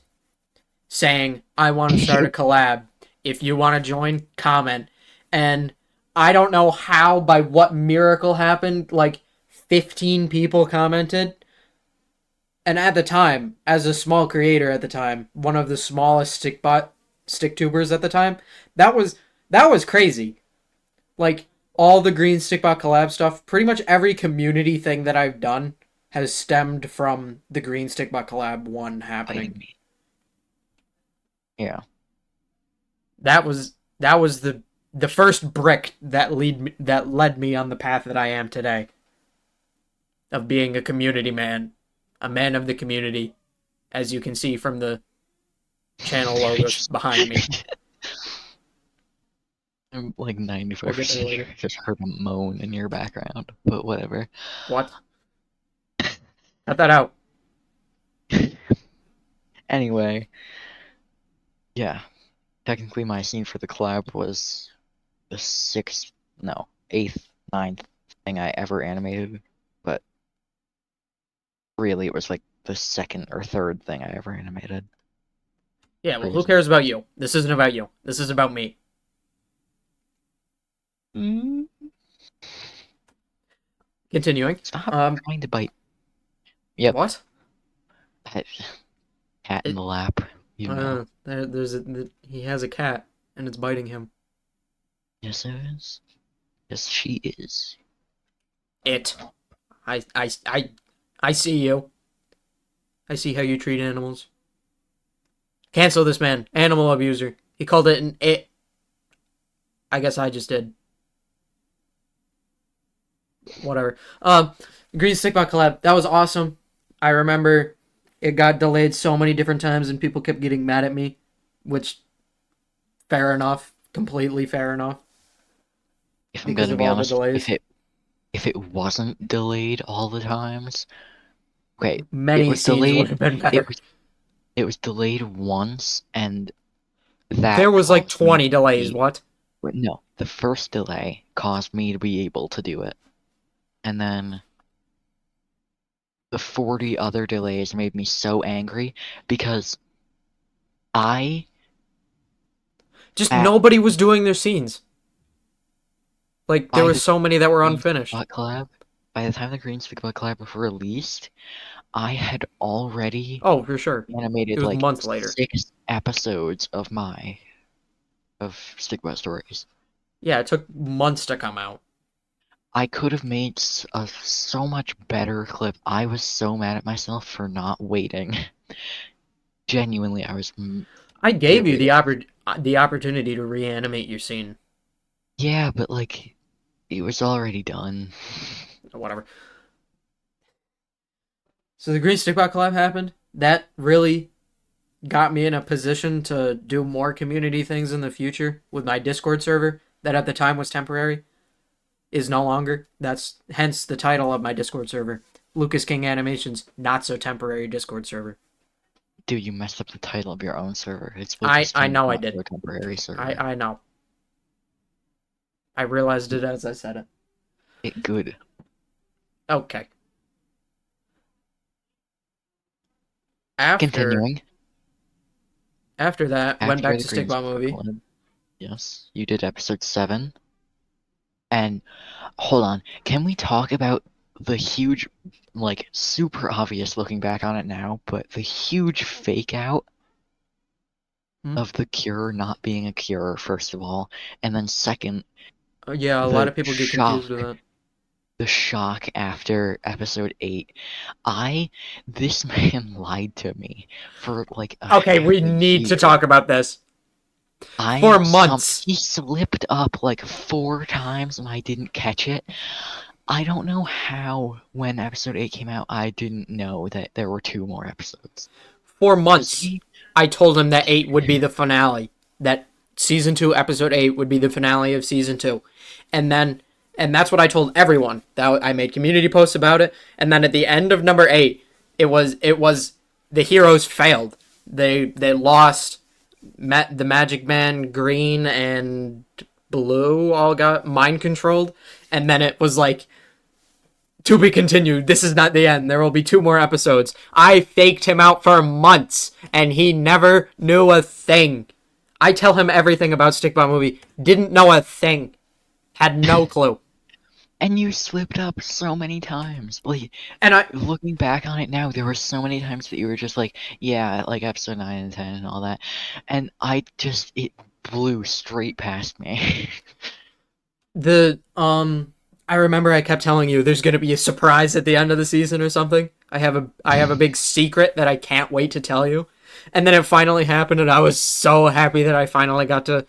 saying I want to start a collab. If you want to join, comment. And I don't know how, by what miracle happened, like 15 people commented. And at the time, as a small creator at the time, one of the smallest StickTubers at the time, that was crazy. Like, all the Green Stickbot collab stuff, pretty much every community thing that I've done has stemmed from the Green Stickbot collab 1 happening. Yeah. That was the first brick that led me on the path that I am today. Of being a community man. A man of the community. As you can see from the channel logos behind me. I'm like 95% sure I just heard a moan in your background, but whatever. What? Cut that out. Anyway, yeah. Technically my scene for the collab was the 8th, 9th thing I ever animated, but really it was like the 2nd or 3rd thing I ever animated. Yeah, well, who cares about you? This isn't about you. This is about me. Continuing. Stop trying to bite. Yep. What? That cat in the lap. You know. He has a cat, and it's biting him. Yes, it is. Yes, she is. It. I see you. I see how you treat animals. Cancel this man. Animal abuser. He called it an it. I guess I just did. Whatever. Green Stickbot collab. That was awesome. I remember it got delayed so many different times and people kept getting mad at me, which fair enough. Completely fair enough. If I'm Because gonna of be all the honest, delays. if it wasn't delayed all the times, okay, it Many was scenes would delayed. have been It better. was it was delayed once, and There that was like caused me 20 to delays. be. What? Wait, no, the first delay caused me to be able to do it, and then the 40 other delays made me so angry because I Just at nobody was doing their scenes. Like, there by were the so many that were Green unfinished. Stikbot collab, by the time the Green Stikbot collab was released, I had already Oh, for sure. It animated was like months later. 6 episodes of Stikbot stories. Yeah, it took months to come out. I could have made a so much better clip. I was so mad at myself for not waiting. Genuinely, I was I gave you furious. the opportunity to reanimate your scene. Yeah, but like it was already done. Whatever. So the Green Stickbot collab happened. That really got me in a position to do more community things in the future with my Discord server that at the time was temporary is no longer. That's hence the title of my Discord server. Lucas King Animations, not so temporary Discord server. Dude, you messed up the title of your own server. It's Lucas I King, know I not did. so temporary server. I know. I realized it as I said it. It good. Okay. After Continuing. after that, went After back the to Green Stickbot Square movie. collab, yes, you did episode 7. And hold on, can we talk about the huge, like, super obvious looking back on it now, but the huge fake out Hmm? of the cure not being a cure, first of all, and then second, Yeah, a lot the of people get confused with shock, that. the shock after episode 8. This man lied to me for like a Okay, half we a need to year. talk about this. For months. He slipped up like 4 times and I didn't catch it. I don't know how, when episode 8 came out, I didn't know that there were 2 more episodes. For months, See? I told him that 8 would be the finale. That season 2, episode 8 would be the finale of season 2. And then, and that's what I told everyone. That I made community posts about it. And then at the end of number 8, it was the heroes failed. They lost. The Magic Man, Green, and Blue all got mind controlled. And then it was like, to be continued. This is not the end. There will be 2 more episodes. I faked him out for months, and he never knew a thing. I tell him everything about Stickbot movie. Didn't know a thing. Had no clue. And you slipped up so many times. Like, And I looking back on it now, there were so many times that you were just like, yeah, like episode 9 and 10 and all that. And it blew straight past me. the I remember I kept telling you there's gonna be a surprise at the end of the season or something. I have a big secret that I can't wait to tell you. And then it finally happened, and I was so happy that I finally got to.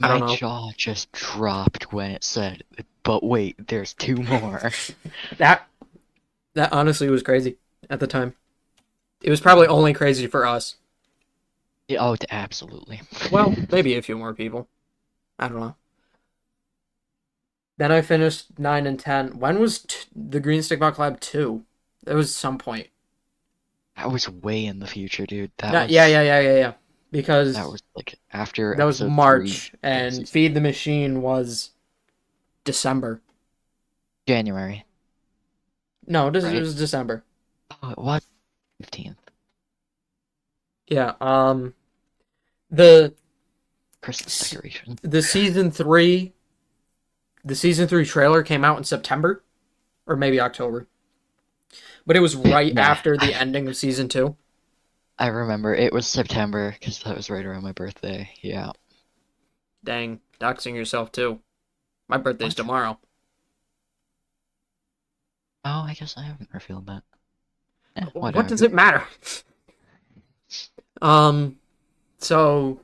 I don't My know. jaw just dropped when it said, but wait, there's 2 more. That that honestly was crazy at the time. It was probably only crazy for us. Oh, absolutely. Well, maybe a few more people. I don't know. Then I finished 9 and 10. When was the Green Stickbot Collab 2? There was some point. That was way in the future, dude. Yeah. That Because was like after that was episode 3 March, of and season Feed the Machine was December. January, No, it right? was December. Oh, it was 15th. Yeah. The Christmas decoration. the season 3 the season 3 trailer came out in September or maybe October. But it was right Yeah, after the ending of season 2. I remember it was September because that was right around my birthday. Yeah. Dang, doxing yourself too. My birthday's What? tomorrow. Oh, I guess I haven't revealed that. Eh, What does whatever. it matter? Um, so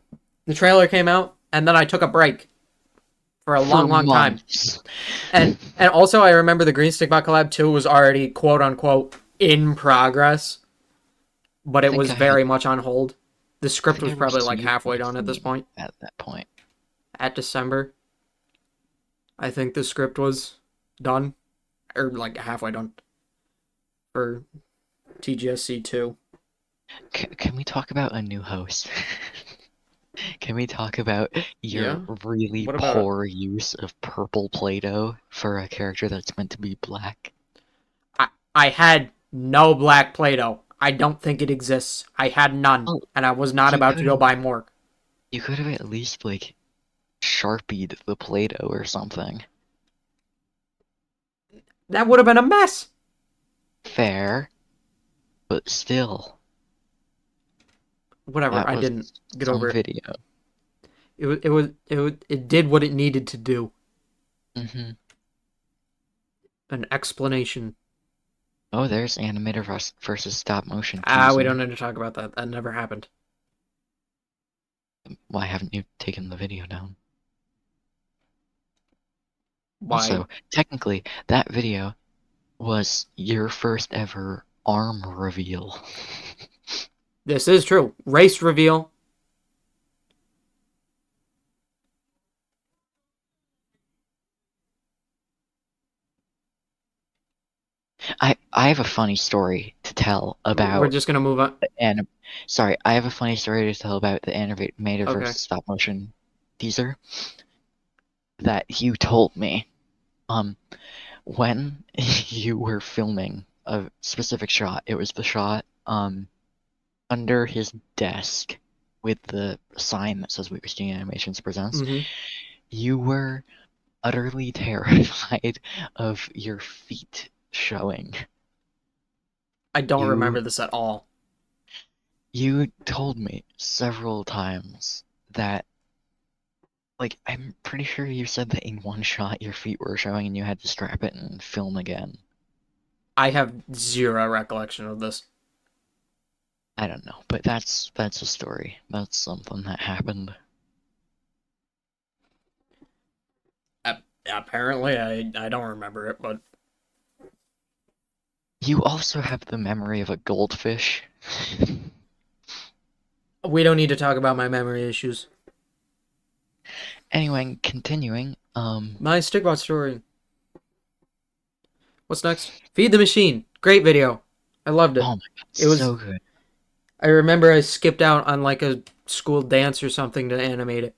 the trailer came out, and then I took a break for a For long, long time. months. And also, I remember the Green Stigma collab 2 was already quote unquote in progress, but I it think was I had very much on hold. The I script think was I probably like received halfway my done at this theme point. at that point. At December, I think the script was done, or like halfway done for TGSC 2. Can we talk about a new host? Can we talk about your Yeah? really What about it? poor use of purple Play-Doh for a character that's meant to be black? I had no black Play Doh. I don't think it exists. I had none, Oh, and I was not you about to could go have buy more. you could have at least like Sharpied the Play-Doh or something. That would have been a mess. Fair, but still, Whatever, that I was didn't get some over it. video. It did what it needed to do. Hmm. An explanation. Oh, there's animator versus stop motion We teaser. don't need to talk about that. That never happened. Why haven't you taken the video down? Why? Also, technically, that video was your first ever arm reveal. This is true. Race reveal. I have a funny story to tell We're about just gonna move on. the anim. Sorry, I have a funny story to tell about the animator Okay. versus stop motion teaser that you told me. Um, when you were filming a specific shot, it was the shot under his desk with the sign that says Weekly Animations Presents. Mm-hmm. You were utterly terrified of your feet showing. I don't You remember this at all. you told me several times that like I'm pretty sure you said that in one shot your feet were showing and you had to strap it and film again. I have zero recollection of this. I don't know, but that's a story. That's something that happened. Apparently, I don't remember it, but You also have the memory of a goldfish. we don't need to talk about my memory issues. Anyway, continuing, My Stikbot story. What's next? Feed the Machine. Great video. I loved it. oh my god, It was. so good. I remember I skipped out on like a school dance or something to animate it.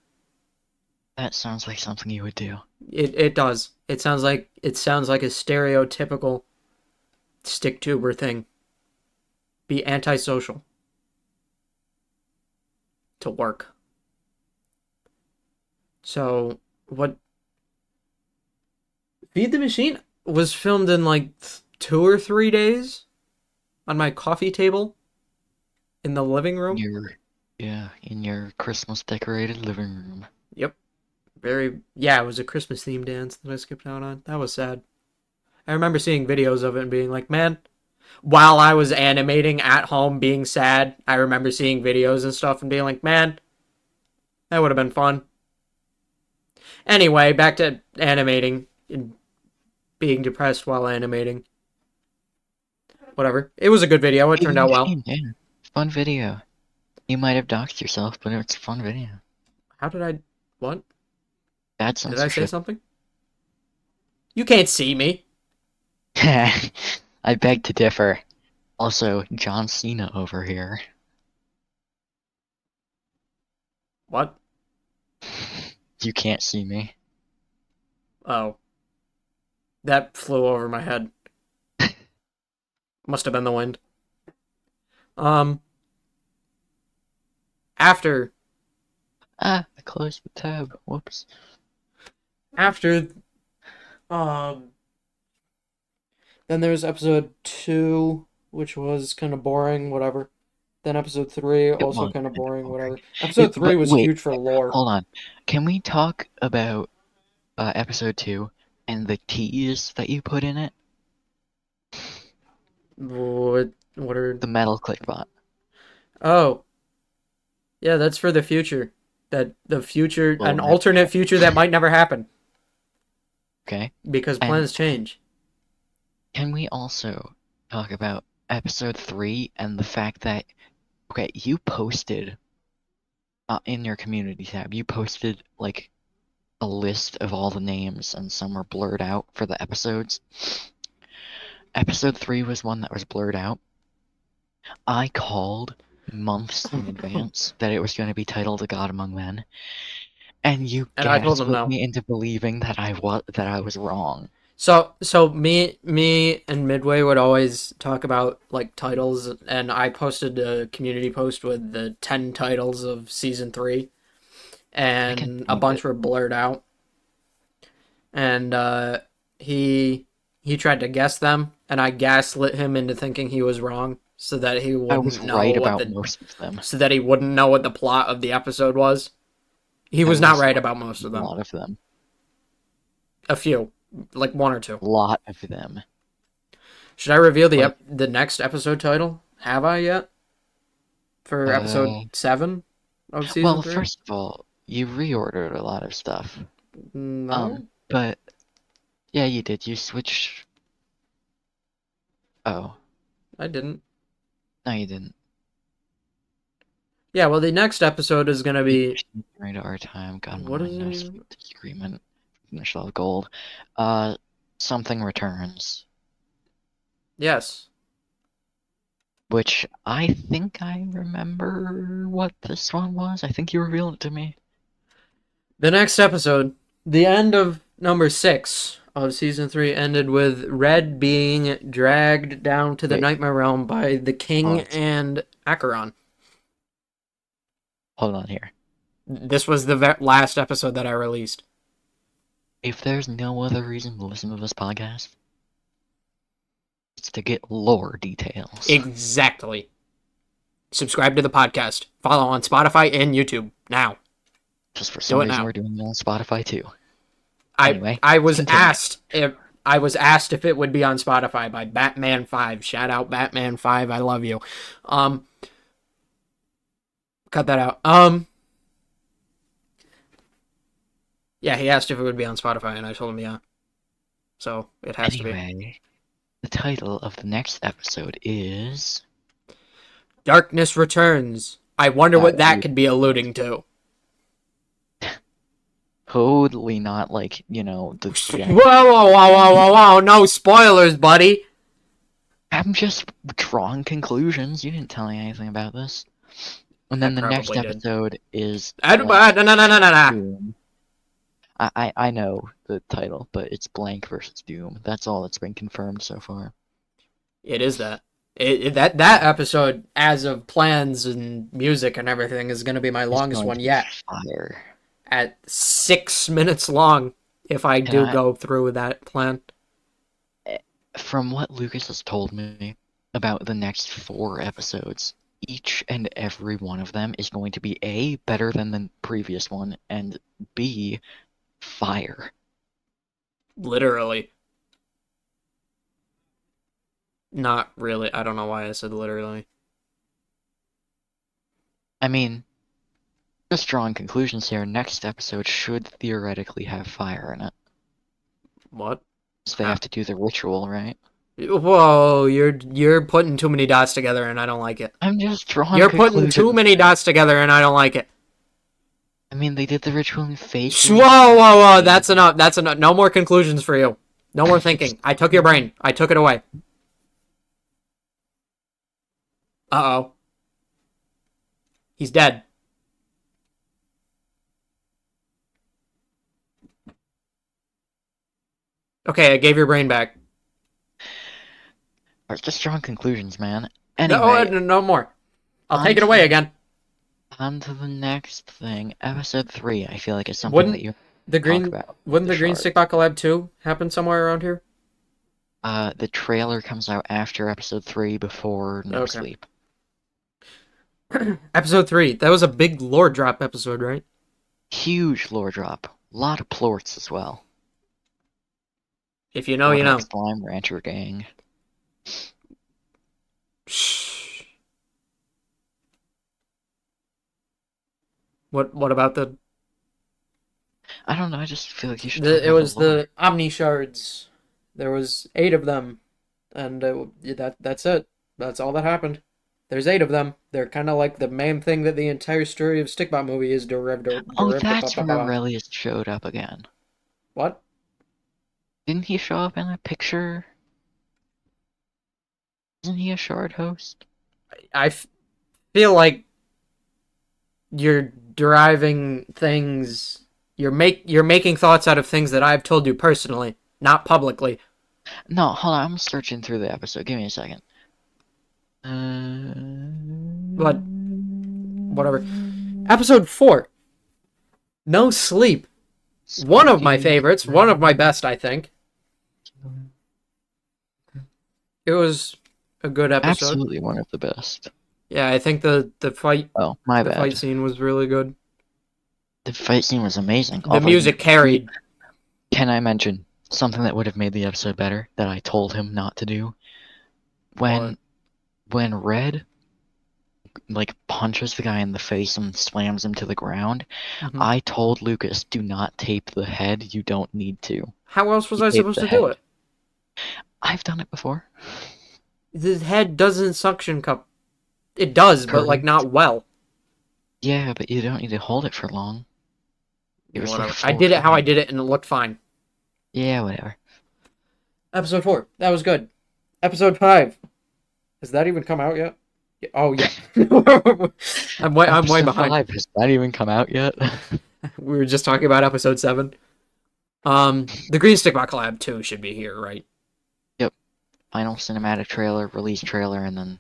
That sounds like something you would do. It does. It sounds like a stereotypical stick tuber thing. Be antisocial to work. So what? Feed the Machine was filmed in like 2 or 3 days on my coffee table in the living room. Yeah, in your Christmas decorated living room. Yep. Yeah, it was a Christmas themed dance that I skipped out on. That was sad. I remember seeing videos of it and being like, man, while I was animating at home being sad, I remember seeing videos and stuff and being like, man, that would have been fun. Anyway, back to animating and being depressed while animating. Whatever. It was a good video. It Feed turned the out well. machine, yeah. Fun video. You might have doxed yourself, but it's a fun video. How did I. What? Bad Did I say censorship. something? You can't see me. I beg to differ. Also, John Cena over here. What? You can't see me. Oh. That flew over my head. Must have been the wind. Um, after Ah, I closed the tab. Whoops. after um then there's episode 2, which was kind of boring, whatever. Then episode 3, It also was kind of kind of boring, boring. whatever. Episode 3 But was wait, huge for lore. hold on. Can we talk about episode 2 and the tease that you put in it? What are? The metal clickbot. Oh, yeah, that's for the future. That the future, Will an never alternate future that might never happen Okay. because And plans change. can we also talk about episode 3 and the fact that, okay, you posted in your community tab, you posted like a list of all the names and some were blurred out for the episodes. Episode 3 was one that was blurred out. I called months in advance that it was going to be titled A God Among Men, and you And I told him gaslit no. me into believing that I was wrong. So me and Midway would always talk about like titles, and I posted a community post with the 10 titles of season 3, I can and a see bunch it. were blurred out. And he he tried to guess them, and I gaslit him into thinking he was wrong, I was right about most of them. so that he wouldn't know what the plot of the episode was. He I was not was right right about most of about a them. lot of them. A few, like one or two. A lot of them. Should I reveal Like, the next episode title? Have I yet? For episode uh, 7 of season well, 3? first of all, you reordered a lot of stuff. No, But yeah, you did. You switched. Oh, I didn't. no, you didn't. Yeah, well, the next episode is gonna be. Right our time. God, What my is it no even? sweet disagreement. Finish of gold. Something returns. Yes. Which I think I remember what this one was. I think you revealed it to me. The next episode, the end of number 6 of season 3, ended with Red being dragged down to the Wait, Nightmare Realm by the King pause. and Acheron. Hold on here. This was the last episode that I released. If there's no other reason to listen to this podcast, it's to get lore details. Exactly. Subscribe to the podcast. Follow on Spotify and YouTube now. Just for Do some it reason, now. we're doing it on Spotify too. I Anyway, I was continue. asked if it would be on Spotify by Batman5. Shout out Batman5. I love you. Um cut that out. Yeah, he asked if it would be on Spotify and I told him yeah. So, it has to be. Anyway, the title of the next episode is Darkness Returns. I wonder what that you could be alluding to. totally not like, the Whoa, whoa, whoa, whoa, whoa, whoa. No spoilers, buddy. I'm just drawing conclusions. You didn't tell me anything about this. And I then the next probably did. episode is No, Blank no, no, no, no, no. Doom. I know the title, but it's Blank versus Doom. That's all that's been confirmed so far. It is that. That episode, as of plans and music and everything, is going to be my It's longest going one to be yet. fire. At 6 minutes long, if I Can do I, go through with that plan. from what Lucas has told me about the next 4 episodes, each and every one of them is going to be A, better than the previous one, and B, fire. Literally. Not really. I don't know why I said literally. I mean, just drawing conclusions here, next episode should theoretically have fire in it. What? So they have to do the ritual, right? Whoa, you're putting too many dots together and I don't like it. I'm just drawing You're putting too conclusions. many dots together and I don't like it. I mean, they did the ritual in Faces. Whoa, whoa, whoa, that's enough. That's enough. No more conclusions for you. No more thinking. I took your brain. I took it away. Uh-oh. He's dead. Okay, I gave your brain back. Or just drawing conclusions, man. No, Anyway, no more. I'll take it on to away the- again. On to the next thing. Episode 3, I feel like is something Wouldn't that you the talk green about. wouldn't the Green Shark. Stickbot Collab 2 happen somewhere around here? The trailer comes out after episode 3 before No Okay. Sleep. Episode 3. That was a big lore drop episode, right? Huge lore drop. A lot of plorts as well. If you know, you know. Slime Rancher Gang. Shh. What about I don't know, I just feel like you should talk it about the was lore. the Omni shards. There was 8 of them, and that's it. That's all that happened. There's 8 of them. They're kind of like the main thing that the entire story of Stikbot movie is Oh, derived. that's where Aurelius showed up again. What? Didn't he show up in a picture? Isn't he a shard host? I feel like you're deriving things. You're making thoughts out of things that I've told you personally, not publicly. No, hold on, I'm searching through the episode. Give me a second. But whatever. Episode 4. No sleep. One of my favorites. One of my best, I think. It was a good episode. Absolutely one of the best. Yeah, I think the fight Oh, my the bad. fight scene was really good. The fight scene was amazing. The music carried. Can I mention something that would have made the episode better that I told him not to do? When Red like punches the guy in the face and slams him to the ground, I told Lucas, do not tape the head. You don't need to. How else was I supposed to do it? I've done it before. The head doesn't suction cup. It does, but like not well. Yeah, but you don't need to hold it for long. It was Whatever. like I did it how I did it, and it looked fine. Yeah, whatever. Episode 4. That was good. Episode 5. Has that even come out yet? Oh yeah. I'm way behind. 5, has that even come out yet? We were just talking about episode 7. The Green Stikbot collab 2 should be here, right? Yep. Final cinematic trailer, release trailer, and then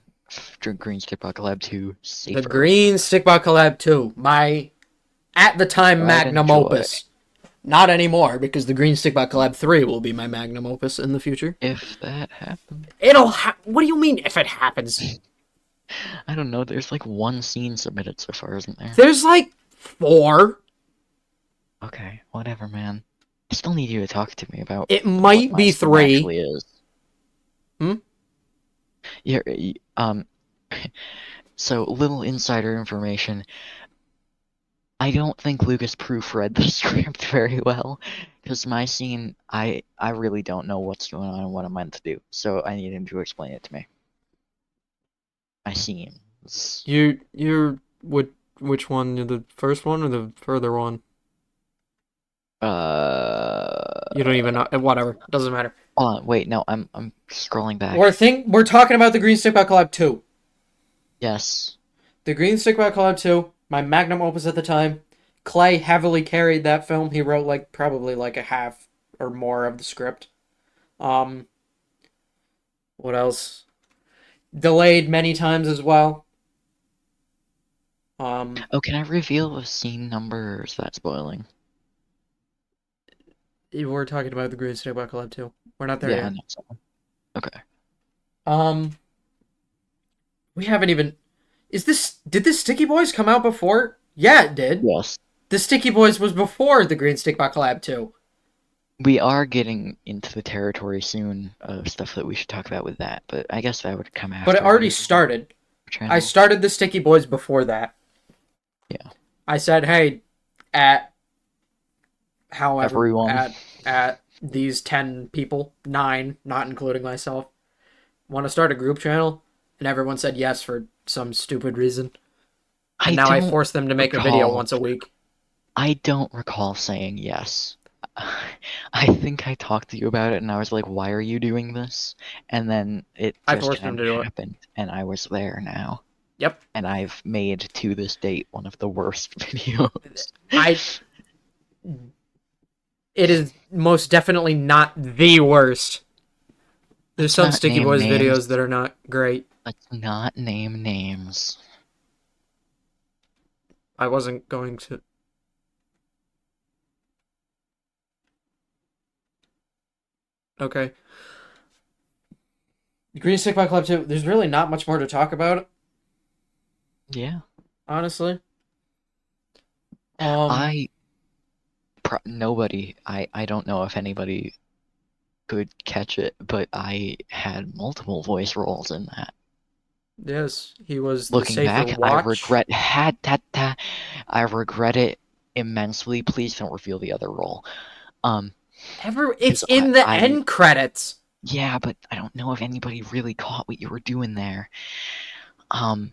Green Stikbot collab 2. Safer. The Green Stikbot collab 2. My, at the time, magnum opus. Not anymore, because the Green Stikbot collab 3 will be my magnum opus in the future. If that happens. What do you mean, if it happens? I don't know, there's like 1 scene submitted so far, isn't there? There's like 4. Okay, whatever, man. I still need you to talk to me about it might be 3. Actually is. Yeah, so little insider information. I don't think Lucas proofread the script very well, because my scene, I really don't know what's going on and what I'm meant to do, so I need him to explain it to me. My scene. You're which one? You're the first one or the further one? You don't even know. Whatever. Doesn't matter. Hold on, wait, no, I'm scrolling back. We're talking about the Green Stikbot collab 2. Yes. The Green Stikbot collab 2, my magnum opus at the time. Clay heavily carried that film. He wrote probably a half or more of the script. What else? Delayed many times as well. Oh, can I reveal the scene number, or is that spoiling? We're talking about the Green Stikbot collab 2. We're not there yet. So. Okay. We haven't even. Did the Sticky Boys come out before? Yeah, it did. Yes. The Sticky Boys was before the Green Stikbot collab 2. We are getting into the territory soon of stuff that we should talk about with that, but I guess that would come after. But it already started. I started the Sticky Boys before that. Yeah. I said, hey, at everyone. At these 10 people, 9, not including myself, want to start a group channel? And everyone said yes for some stupid reason. And now I force them to make a video once a week. I don't recall saying yes. I think I talked to you about it, and I was like, why are you doing this? And then I forced them to do it. And I was there now. Yep. And I've made, to this date, one of the worst videos. It is most definitely not the worst. There's some Sticky Boys videos that are not great. Let's not name names. I wasn't going to. Okay. Green Stikbot Club 2, there's really not much more to talk about. Yeah. Honestly. Nobody, I don't know if anybody could catch it, but I had multiple voice roles in that. Yes, he was the Looking safer back, I watch. regret I regret it immensely. Please don't reveal the other role. Um, It's because in the I end credits. yeah, but I don't know if anybody really caught what you were doing there. Um,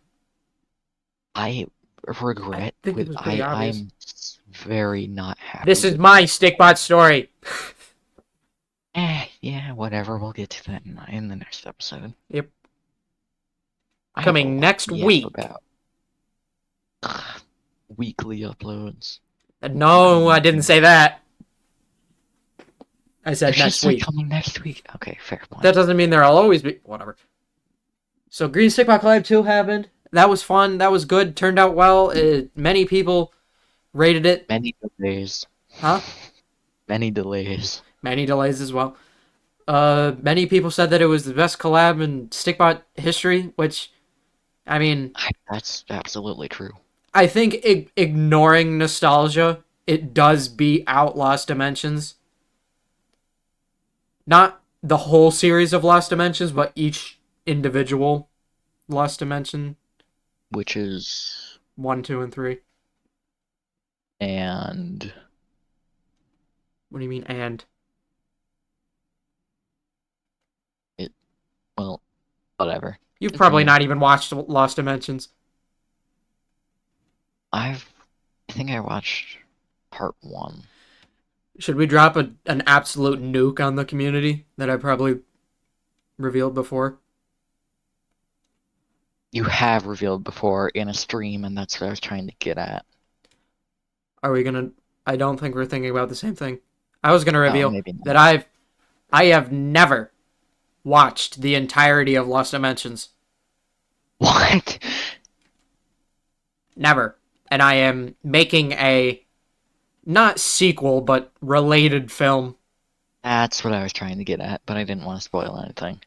I I regret think it with was pretty obvious. I'm very not This happy is with my Stikbot story. yeah, whatever. We'll get to that in the next episode. Yep. I have a Coming lot next to yap week. about. Weekly uploads. No, I didn't say that. I You said just next said week. coming next week. Okay, fair That point. doesn't mean there'll always be. Whatever. So Green Stikbot Collab 2 happened. That was fun. That was good. Turned out well. Many people rated it. Many delays. Huh? Many delays. Many delays as well. Many people said that it was the best collab in Stikbot history, which, I mean, That's absolutely true. I think ignoring nostalgia, it does beat out Lost Dimensions. Not the whole series of Lost Dimensions, but each individual Lost Dimension Which is 1, 2, and 3. and What do you mean and? it well, whatever. You've probably Continue. not even watched Lost Dimensions. I think I watched part 1. Should we drop an absolute nuke on the community that I probably revealed before? You have revealed before in a stream, and that's what I was trying to get at. Are we gonna? I don't think we're thinking about the same thing. I was gonna Oh, reveal maybe that not. I have never watched the entirety of Lost Dimensions. What? Never. And I am making a not sequel but related film. That's what I was trying to get at, but I didn't want to spoil anything.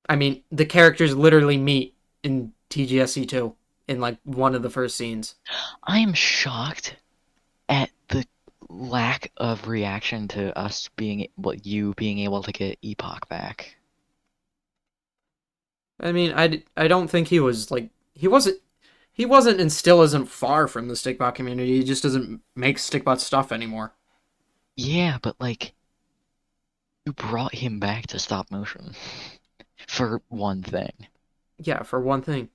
I mean, the characters literally meet in TGSC 2 in like one of the first scenes. I am shocked at the lack of reaction to us you being able to get Epoch back. I mean, I don't think he was like he wasn't and still isn't far from the Stickbot community. He just doesn't make Stickbot stuff anymore. Yeah, but like, you brought him back to stop motion. For one thing. Yeah, for one thing.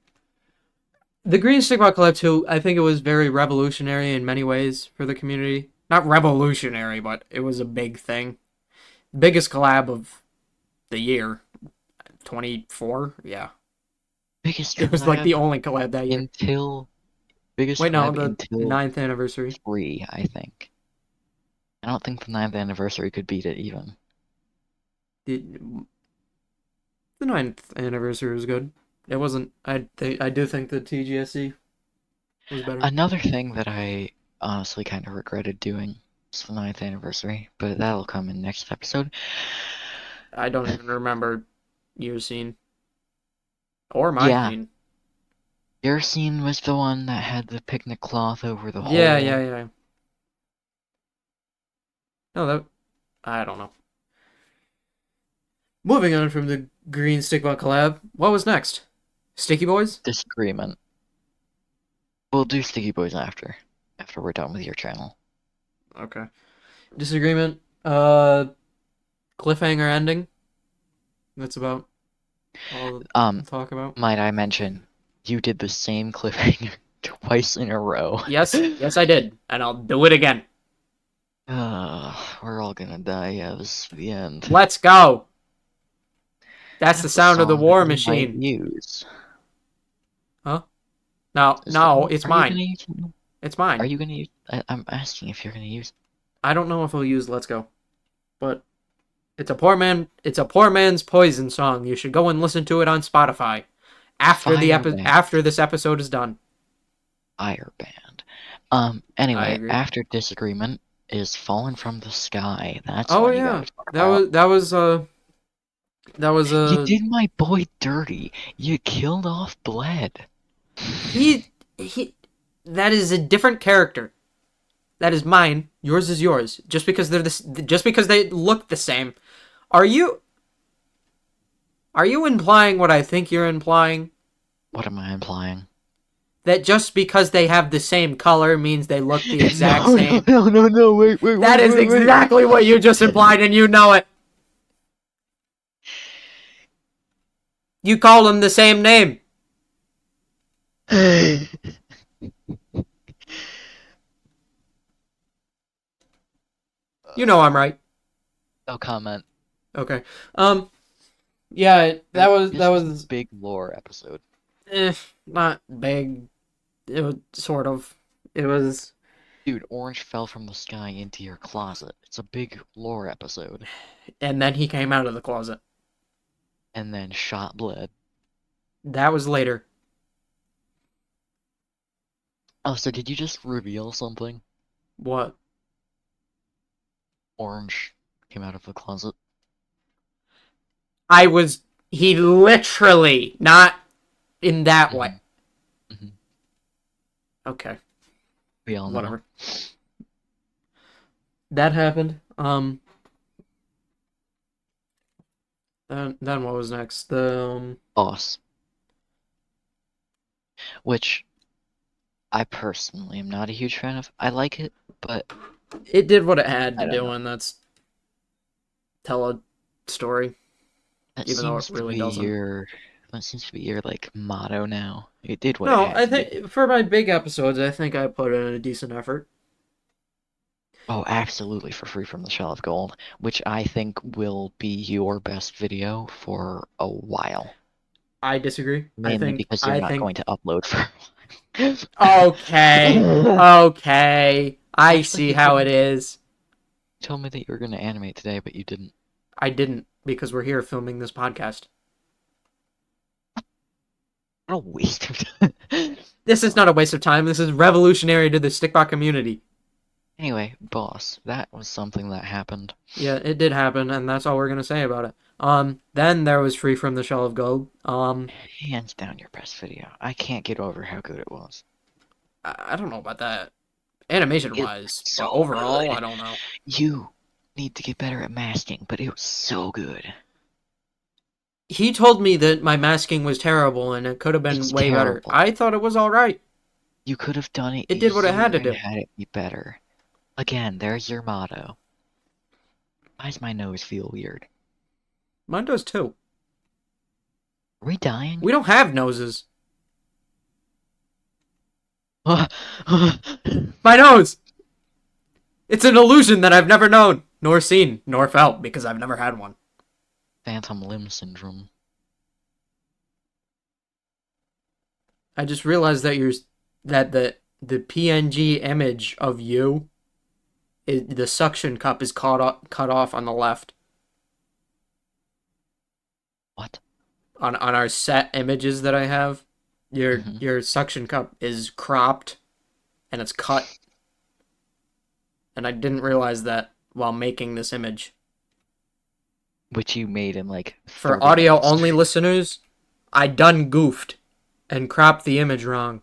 The Green Stigma Collab 2, I think it was very revolutionary in many ways for the community. Not revolutionary, but it was a big thing. Biggest collab of the year. 24? Yeah. Biggest It was like the collab only collab that year. biggest Wait, no, collab the until ninth anniversary. 3, I think. I don't think the 9th anniversary could beat it even. The, the ninth anniversary was good. It wasn't. I do think the TGSC was better. Another thing that I honestly kind of regretted doing is the 9th anniversary, but that'll come in next episode. I don't even remember your scene. Or my scene. Your scene was the one that had the picnic cloth over the hole. Yeah. No, I don't know. Moving on from the Green Stickbot collab, what was next? Sticky Boys? Disagreement. We'll do Sticky Boys after we're done with your channel. Okay. Disagreement. Cliffhanger ending. That's about all I'll talk about. Might I mention, you did the same cliffhanger twice in a row. Yes, I did, and I'll do it again. We're all gonna die. Yeah, this is the end. Let's go. That's the sound of the war machine. Use. Huh? No, it's mine. It's mine. Are you gonna use? I'm asking if you're gonna use. I don't know if I'll use "Let's Go," but it's a poor man's poison song. You should go and listen to it on Spotify after after this episode is done. Fire band. Anyway, after disagreement is Fallen from the Sky. That's that was You did my boy dirty. You killed off Bled. He that is a different character. That is mine. Yours is yours. Just because they look the same. Are you Are you implying what I think you're implying? What am I implying? That just because they have the same color means they look the exact No, no, same? no, no, no, That is wait. exactly what you just implied, and you know it. You call them the same name. You know I'm right. No comment. Okay. Yeah, that This was a was big lore episode. not big. It was sort of. It was, Dude, orange fell from the sky into your closet. It's a big lore episode. and then he came out of the closet. And then shot bled. That was later. Oh, so did you just reveal something? What? Orange came out of the closet. I was. He literally, not in that way. Mm-hmm. Okay. We all know. Whatever. That happened. Then what was next? Boss. Which I personally am not a huge fan of. I like it, but It did what it had I to don't do, know. and that's tell a story, That even though it seems to really be doesn't. your like motto now. It did what it No, had I to do. think for my big episodes, I think I put in a decent effort. Oh, absolutely for Free from the Shell of Gold, which I think will be your best video for a while. I disagree. Mainly because you're I not think going to upload for a okay, while. okay. I Actually, see how it is. you told me that you were going to animate today, but you didn't. I didn't because we're here filming this podcast. What a waste of time. This is not a waste of time. This is revolutionary to the Stikbot community. Anyway, boss, that was something that happened. Yeah, it did happen, and that's all we're gonna say about it. Then there was Free from the Shell of Gold. Hands down your best video. I can't get over how good it was. I don't know about that animation It wise, was but so overall, I good. don't know. You need to get better at masking, but it was so good. He told me that my masking was terrible and it could have been It's way better. terrible. I thought it was all right. You could have done it It did what it had easier to and do. had it be better. Again, there's your motto. Why does my nose feel weird? Mine does too. Are we dying? We don't have noses. My nose! It's an illusion that I've never known, nor seen, nor felt, because I've never had one. Phantom limb syndrome. I just realized that the PNG image of you, the suction cup is cut off on the left. What? On our set images that I have, your suction cup is cropped and it's cut. And I didn't realize that while making this image. Which you made in like For 30 audio minutes. only listeners, I done goofed and cropped the image wrong.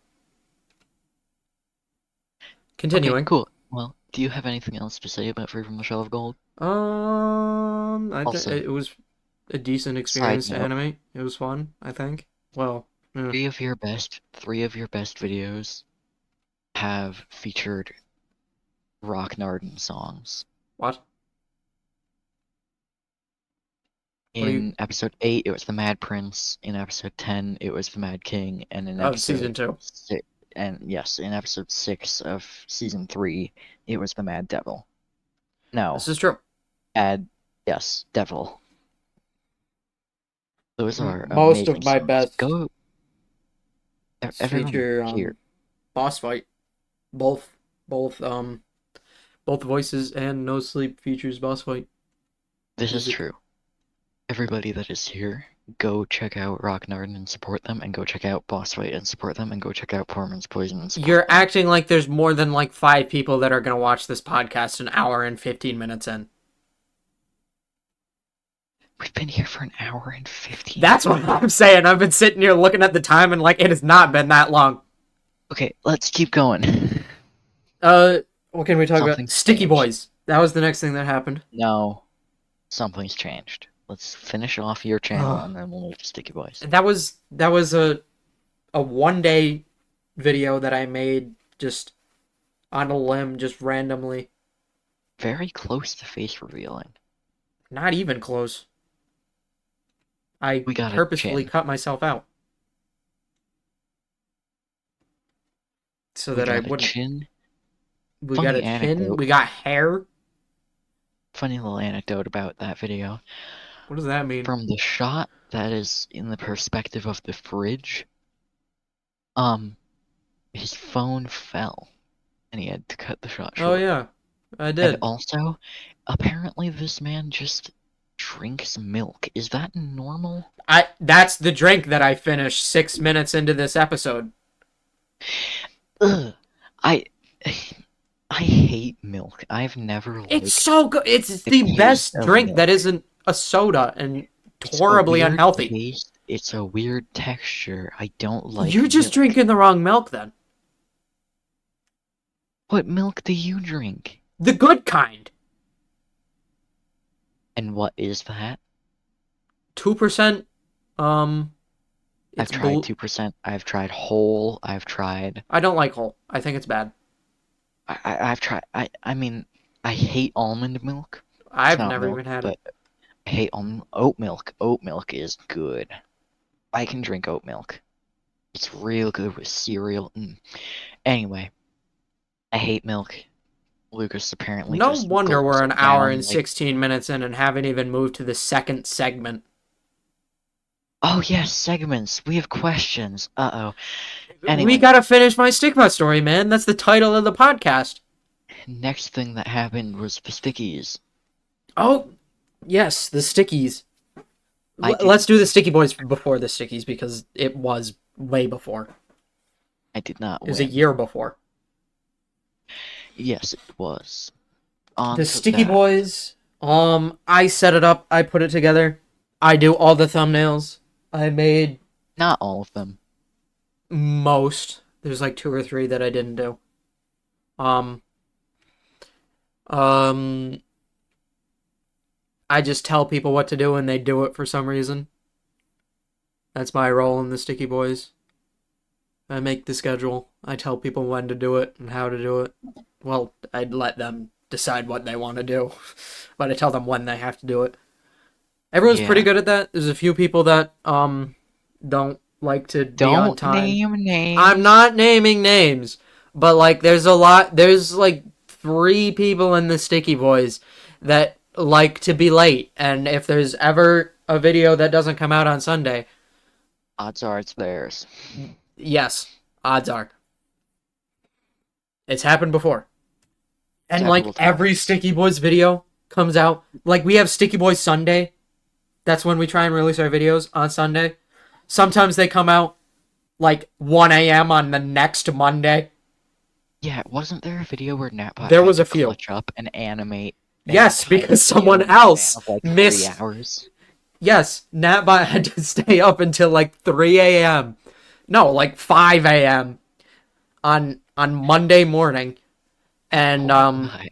Continuing. Okay, cool. Well, do you have anything else to say about Free from the Shell of Gold? Also, It was a decent side experience to note, animate. It was fun, I think. Well, yeah. three of your best videos have featured Rock Narden songs. What? In episode 8, it was the Mad Prince. In episode 10, it was the Mad King. And in Of episode season 2. in episode 6 of season 3, it was the Mad Devil. No, This is true. yes, Devil. Those are Most amazing of my songs. best Go, everyone feature here. boss fight. Both both voices and No Sleep features boss fight. This is Music. true. Everybody that is here, go check out Rock Narden and support them, and go check out Boss Fight and support them, and go check out Poor Man's Poison and support You're them. acting like there's more than like 5 people that are gonna watch this podcast an hour and 15 minutes in. We've been here for an hour and 15 That's what I'm saying. I've been sitting here looking at the time and like it has not been that long. Okay, let's keep going. What can we talk about? Something's Sticky changed. Boys. That was the next thing that happened. No, something's changed. Let's finish off your channel and then we'll move to Sticky Boys. That was a 1 day video that I made just on a limb, just randomly. Very close to face revealing. Not even close. I We got a purposefully chin. cut myself out so We that I got a wouldn't. chin. We got Funny a chin. anecdote. We got hair. Funny little anecdote about that video. What does that mean? From the shot that is in the perspective of the fridge, his phone fell and he had to cut the shot Oh short. yeah, I And did. also, apparently this man just drinks milk. Is that normal? That's the drink that I finished 6 minutes into this episode. Ugh. I I hate milk. I've never It's liked so good. It's the the taste best of drink milk. that isn't a soda and It's a horribly weird unhealthy. taste. It's a weird texture. I don't like You're just milk. drinking the wrong milk then. What milk do you drink? The good kind. And what is that? 2%. I've It's tried 2%. I've tried whole. I've tried. I don't like whole. I think it's bad. I've tried. I mean, I hate almond milk. It's I've not never milk, even had but it. I hate oat milk. Oat milk is good. I can drink oat milk. It's real good with cereal. Anyway, I hate milk. Lucas apparently No just wonder gulps we're it an hour down and like. 16 minutes in and haven't even moved to the second segment. Oh yes, segments. We have questions. Uh-oh. Anyway, We gotta finish my Stikbot story, man. That's the title of the podcast. next thing that happened was the stickies. Oh, yes, the Stickies. I did- Let's do the Sticky Boys before the Stickies because it was way before. I did not It was a win. year before. Yes, it was. On The to Sticky that. Boys. I set it up. I put it together. I do all the thumbnails. I made Not all of them. most. There's like 2 or 3 that I didn't do. I just tell people what to do and they do it for some reason. That's my role in the Sticky Boys. I make the schedule. I tell people when to do it and how to do it. Well, I'd let them decide what they want to do, but I tell them when they have to do it. Everyone's Yeah. pretty good at that. There's a few people that don't like to be on Don't time. name names. I'm not naming names, but like there's a lot. There's like 3 people in the Sticky Boys that like to be late, and if there's ever a video that doesn't come out on Sunday, Odds are it's theirs. yes, odds are. It's happened before. And Several like times. every Sticky Boys video comes out, like we have Sticky Boys Sunday. That's when we try and release our videos on Sunday. Sometimes they come out like 1 a.m. on the next Monday. Yeah, wasn't there a video where NatBot There had was to a few. clutch up and animate? an Yes, entire because video someone in the span else of, like, missed. 3 hours? Yes, Natbot had to stay up until like 3 a.m. No, like 5 a.m. on Monday morning, and My.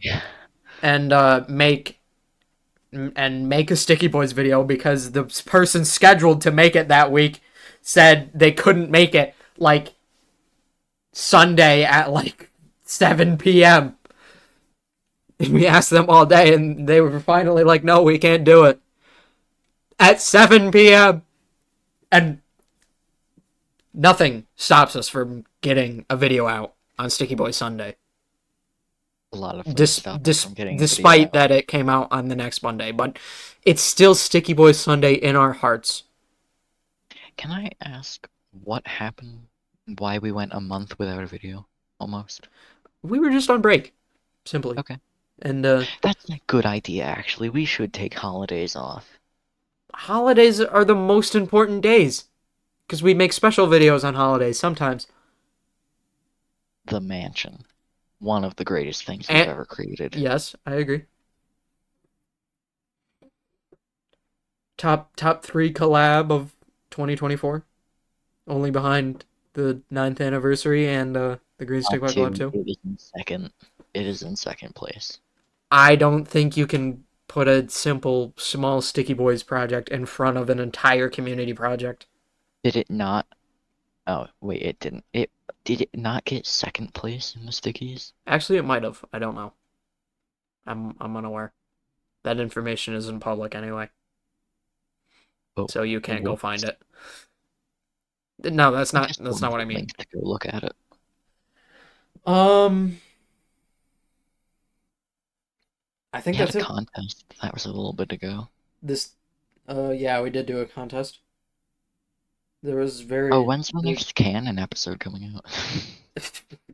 make a Sticky Boys video because the person scheduled to make it that week said they couldn't make it like Sunday at like 7 p.m. We asked them all day and they were finally like, no, we can't do it at 7 p.m. And nothing stops us from getting a video out on Sticky Boy Sunday. A lot of things stop us from getting a video Despite out. that it came out on the next Monday, but it's still Sticky Boy Sunday in our hearts. Can I ask what happened? Why we went a month without a video? Almost. We were just on break, simply. Okay. And That's a good idea, actually. We should take holidays off. holidays are the most important days because we make special videos on holidays sometimes. The Mansion. One of the greatest things And- we've ever created. Yes, I agree. Top 3 collab of 2024, only behind the 9th anniversary and the Green Stick Top Collab 2. two, It is in second. It is in second place. I don't think you can put a simple, small Sticky Boys project in front of an entire community project. Did it not? Oh, wait, it didn't. Did it not get second place in the Stickies? Actually, it might have. I don't know. I'm unaware. That information isn't public anyway, Oh, so you can't go find whoops. it. No, that's I not. just That's wanted not what I the mean. link to go look at it. Um, I We think had that's a it. contest. That was a little bit ago. This, yeah, we did do a contest. There was Oh, very. when's the next canon episode coming out?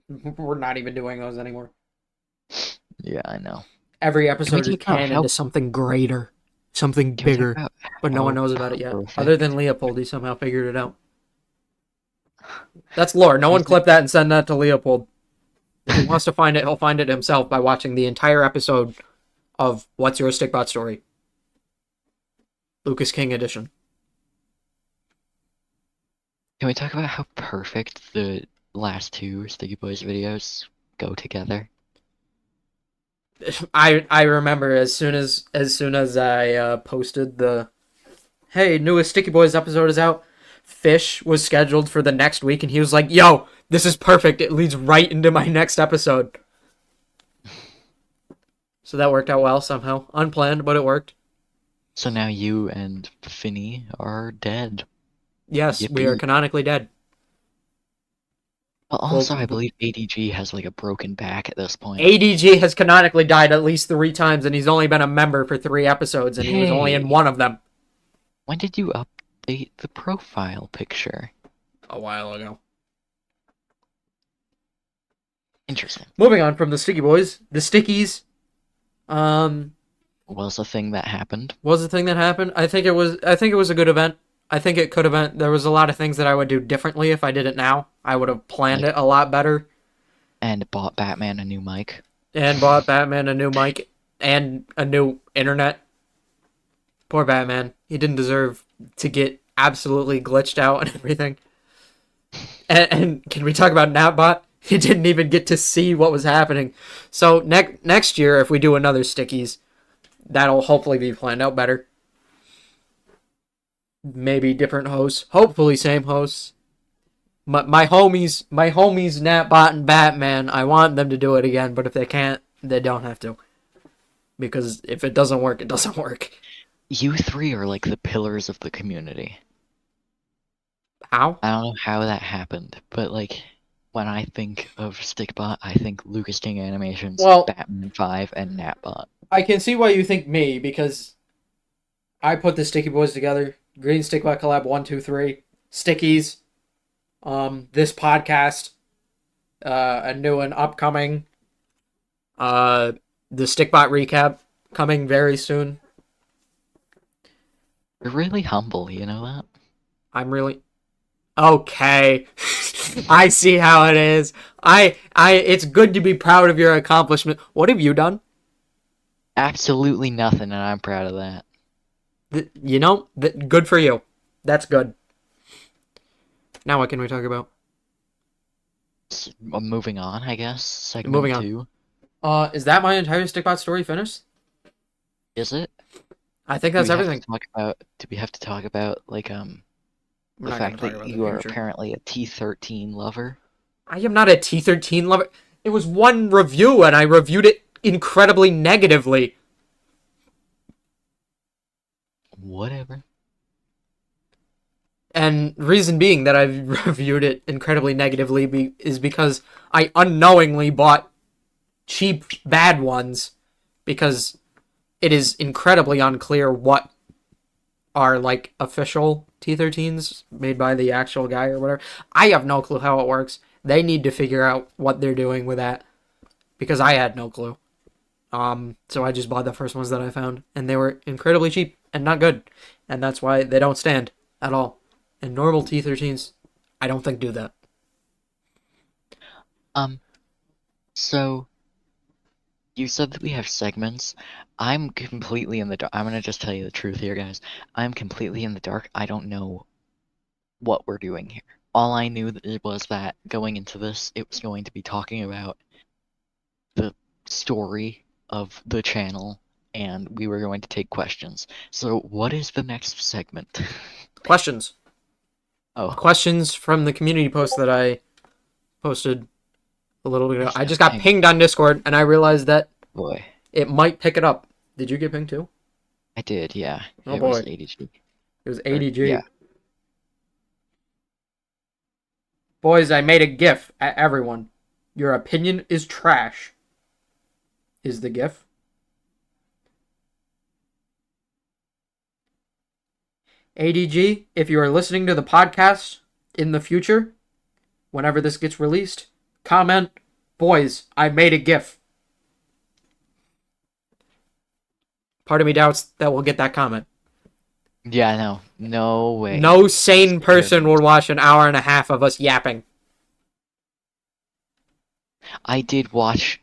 We're not even doing those anymore. Yeah, I know. Every Can we episode is talk about canon how? to something greater, something Can we talk bigger, about but no one knows about it how yet. Other than perfect? Leopold, he somehow figured it out. That's lore. No Can we one talk, clip that and send that to Leopold. If he wants to find it, he'll find it himself by watching the entire episode of What's Your Stikbot Story? Lucas King edition. can we talk about how perfect the last two Sticky Boys videos go together? I remember as soon as I posted the hey, newest Sticky Boys episode is out. Fish was scheduled for the next week, and he was like, "Yo, this is perfect. It leads right into my next episode." So that worked out well somehow, unplanned, but it worked. So now you and Finny are dead. Yes, we are Yippee. canonically dead. Well, Well, also, I believe ADG has like a broken back at this point. ADG has canonically died at least 3 times, and he's only been a member for 3 episodes, and he was only in Hey, one of them when did you update the profile picture? a while ago. Interesting. Moving on from the Sticky Boys, the Stickies. Was a thing that happened. Was the thing that happened. I think it was. I think it was a good event. I think it could have been. There was a lot of things that I would do differently if I did it now. I would have planned Like, it a lot better and bought Batman a new mic. and bought Batman a new mic and a new internet. Poor Batman. He didn't deserve to get absolutely glitched out and everything. And can we talk about Napbot? He didn't even get to see what was happening. So next year, if we do another Stickies, that'll hopefully be planned out better. Maybe different hosts. Hopefully same hosts. My homies, Natbot and Batman, I want them to do it again, but if they can't, they don't have to. Because if it doesn't work, it doesn't work. You three are like the pillars of the community. How? I don't know how that happened, but like when I think of Stikbot, I think Lucas King Animations, Well, Batman 5, and Natbot. I can see why you think me, because I put the Sticky Boys together. Green Stickbot Collab 1, 2, 3. Stickies. This podcast. A new and upcoming. The Stickbot recap coming very soon. You're really humble, you know that? I'm really okay. I see how it is. It's good to be proud of your accomplishment. What have you done? Absolutely nothing, and I'm proud of that. Good for you. That's good. Now what can we talk about? Moving on, I guess. Segment Moving on. 2. Is that my entire Stickbot story finished? Is it? I think that's everything. Do we have to talk about like the We're not fact going to talk that about the you are future. apparently a T13 lover? I am not a T13 lover. It was one review, and I reviewed it incredibly negatively. Whatever. And reason being that I've reviewed it incredibly negatively is because I unknowingly bought cheap, bad ones because it is incredibly unclear what are like official T13s made by the actual guy or whatever. I have no clue how it works. They need to figure out what they're doing with that because I had no clue. So I just bought the first ones that I found, and they were incredibly cheap and not good, and that's why they don't stand at all. And normal T13s, I don't think do that. So you said that we have segments. I'm completely in the dark. I'm gonna just tell you the truth here, guys. I'm completely in the dark. I don't know what we're doing here. All I knew was that going into this, it was going to be talking about the story of the channel and we were going to take questions. So, what is the next segment? Questions. Oh, Questions from the community post that I posted a little bit ago. I just got hang pinged on Discord, and I realized that boy. it might pick it up. Did you get pinged too? I did, yeah. Oh It was boy. 80G. It was Or, 80G. yeah. Boys, I made a GIF at everyone. Your opinion is trash. Is the GIF. ADG, if you are listening to the podcast in the future, whenever this gets released, comment, boys, I made a GIF. Part of me doubts that we'll get that comment. Yeah, no way. No sane person Serious. would watch an hour and a half of us yapping. I did watch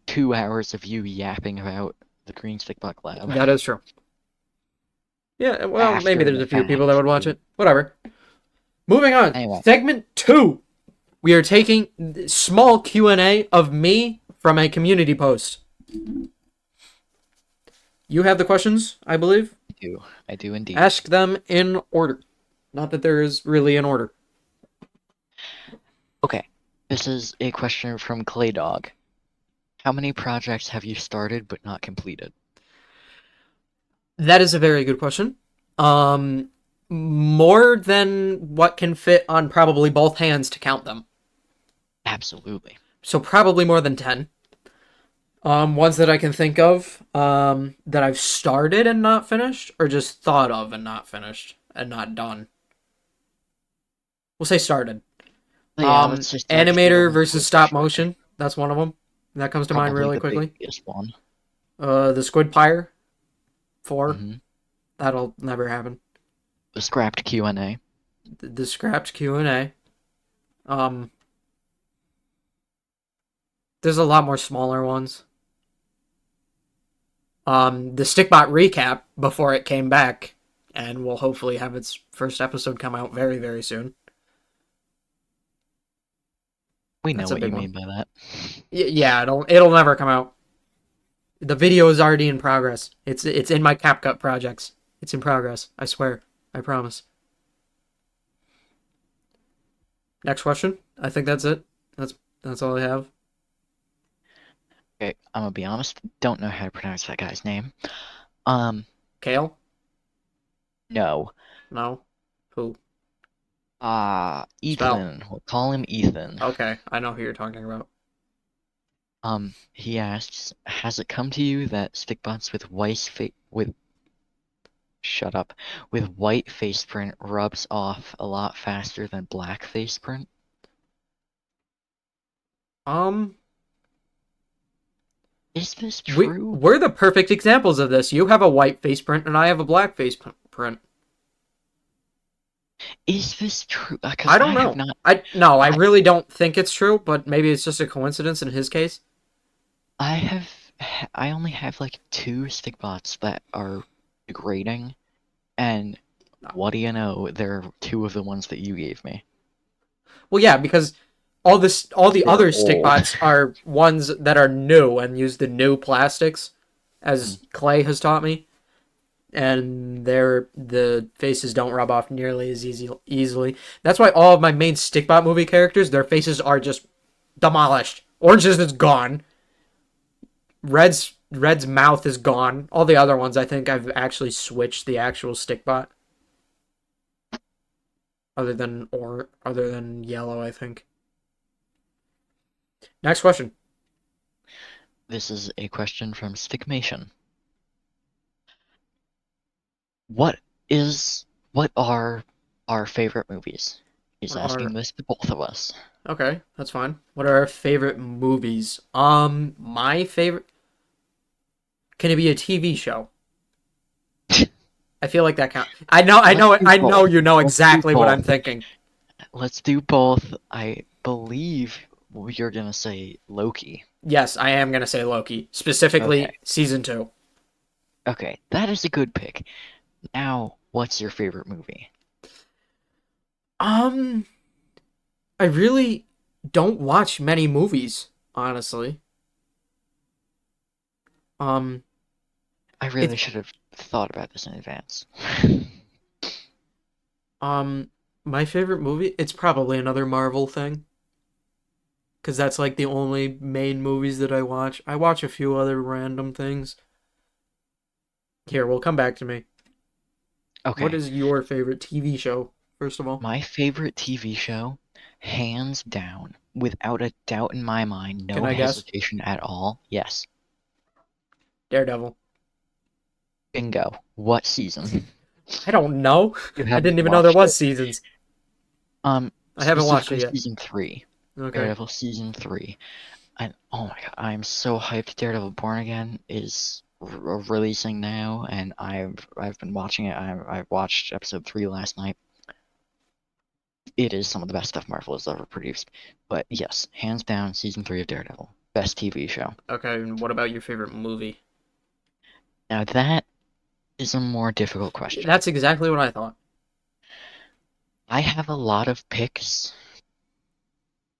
2 hours of you yapping about the Green Stickbot Lab. That is true. Yeah, well, maybe After there's the a few people that fact. would watch it. Whatever. Moving on. Anyway. Segment 2. We are taking small Q&A of me from a community post. You have the questions, I believe? I do indeed. Ask them in order. Not that there is really an order. Okay, this is a question from Clay Dog. How many projects have you started but not completed? That is a very good question. More than what can fit on probably both hands to count them. Absolutely. So probably more than 10. Ones that I can think of, that I've started and not finished, or just thought of and not finished and not done. We'll say started. Yeah, let's just Animator versus stop motion. That's one of them. That comes to mind really quickly. The biggest one. The Squid Pyre 4. Mm-hmm. That'll never happen. The scrapped Q&A. The scrapped Q&A. There's a lot more smaller ones. The Stikbot recap before it came back, and will hopefully have its first episode come out very, very soon. We know what you mean by that. Yeah, it'll never come out. The video is already in progress. It's in my CapCut projects. It's in progress. I swear. I promise. Next question. I think that's it. That's all I have. Okay, I'm gonna be honest. Don't know how to pronounce that guy's name. Kale? No. No. Who? Ethan. We'll call him Ethan. Okay, I know who you're talking about. He asks, has it come to you that stickbots with white face print rubs off a lot faster than black face print? Is this true? We're the perfect examples of this. You have a white face print and I have a black face print. Is this true? I don't know. I really don't think it's true, but maybe it's just a coincidence in his case. I only have like 2 stickbots that are degrading, and what do you know? They're 2 of the ones that you gave me. Well, yeah, because all the other stickbots are ones that are new and use the new plastics, as Clay has taught me, and the faces don't rub off nearly as easily. That's why all of my main Stickbot movie characters, their faces are just demolished. Orange's is gone. Red's mouth is gone. All the other ones, I think I've actually switched the actual Stickbot. Other than yellow, I think. Next question. This is a question from Stickmation. What are our favorite movies? He's asking this to both of us. Okay, that's fine. What are our favorite movies? My favorite. Can it be a TV show? I feel like that counts. I know you know exactly what I'm thinking. Let's do both. I believe you're gonna say Loki. Yes, I am gonna say Loki. Specifically, season 2. Okay, that is a good pick. Now, what's your favorite movie? I really don't watch many movies, honestly. I really It's should have thought about this in advance. my favorite movie. It's probably another Marvel thing, because that's like the only main movies that I watch. I watch a few other random things. Here, we'll come back to me. What Okay, is your favorite TV show? First of all, my favorite TV show, hands down, without a doubt in my mind, can no I guess? hesitation at all. Yes, Daredevil. bingo. What season? I don't know. You I haven't didn't even know there watched was it? seasons. I haven't watched it Specifically yet. season 3. Okay. Daredevil season 3. And oh my god, I'm so hyped. Daredevil Born Again is releasing now, and I've been watching it. I watched episode 3 last night. It is some of the best stuff Marvel has ever produced. But yes, hands down, season 3 of Daredevil, best TV show. Okay, and what about your favorite movie? Now that is a more difficult question. That's exactly what I thought. I have a lot of picks,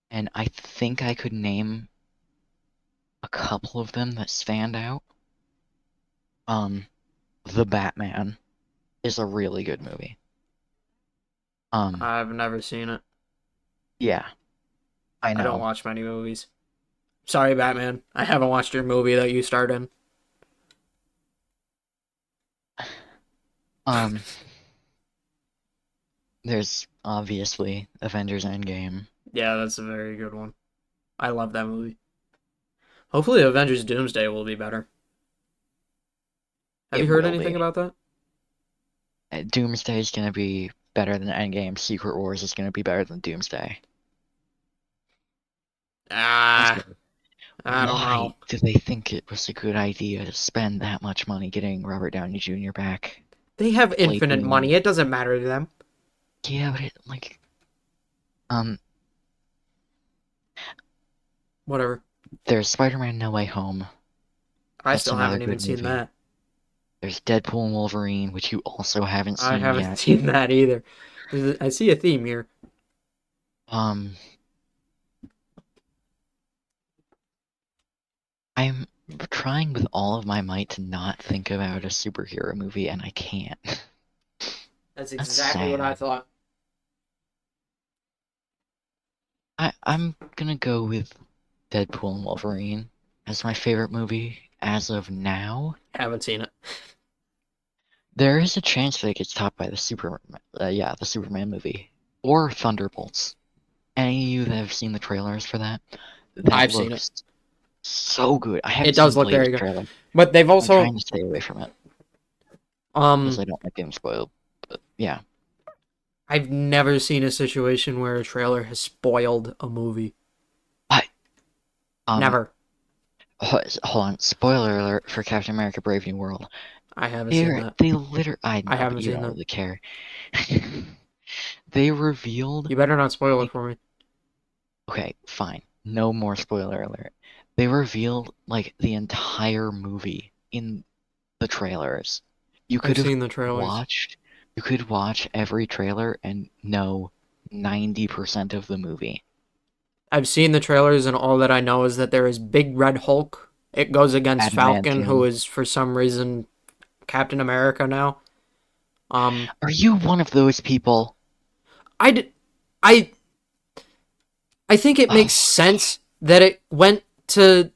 and I think I could name a couple of them that stand out. Um, The Batman is a really good movie. I've never seen it. Yeah, I I don't know. watch many movies. Sorry, Batman. I haven't watched your movie that you starred in. Um, there's obviously Avengers Endgame. Yeah, that's a very good one. I love that movie. Hopefully, Avengers Doomsday will be better. Have It you heard will anything be. about that? Doomsday is gonna be better than Endgame. Secret Wars is gonna be better than Doomsday. Also, Ah, I don't why know. do they think it was a good idea to spend that much money getting Robert Downey Jr. back? They have Late infinite money. Doom. It doesn't matter to them. Yeah, but it like um, Whatever. there's Spider-Man No Way Home. I That's still another haven't even good seen movie. that. There's Deadpool and Wolverine, which you also haven't I seen haven't yet. seen that either. I see a theme here. Um, I'm trying with all of my might to not think about a superhero movie, and I can't. That's That's exactly what I sad. thought. I'm gonna go with Deadpool and Wolverine as my favorite movie as of now. Haven't seen it. There is a chance that it gets topped by the the Superman movie or Thunderbolts. Any of you that have seen the trailers for that, that I've seen it. looks so good. I It haven't seen does the look very latest good. trailer. But they've I'm trying also to stay away from it because um I don't like getting spoiled. But yeah, I've never seen a situation where a trailer has spoiled a movie. but um, Never. hold on. Spoiler alert for Captain America: Brave New World. I haven't seen that. They literally. I I know, but haven't you seen don't that. really care. They revealed You better not spoil it like for me. okay, fine. No more spoiler alert. They revealed like the entire movie in the trailers. You I've could have seen the trailers. watched you could watch every trailer and know 90% of the movie. I've seen the trailers, and all that I know is that there is Big Red Hulk. It goes against Falcon, who Adamantium. is for some reason Captain America now. Um, Are you one of those people? I, d- I, I think it makes Oh, sense that it went to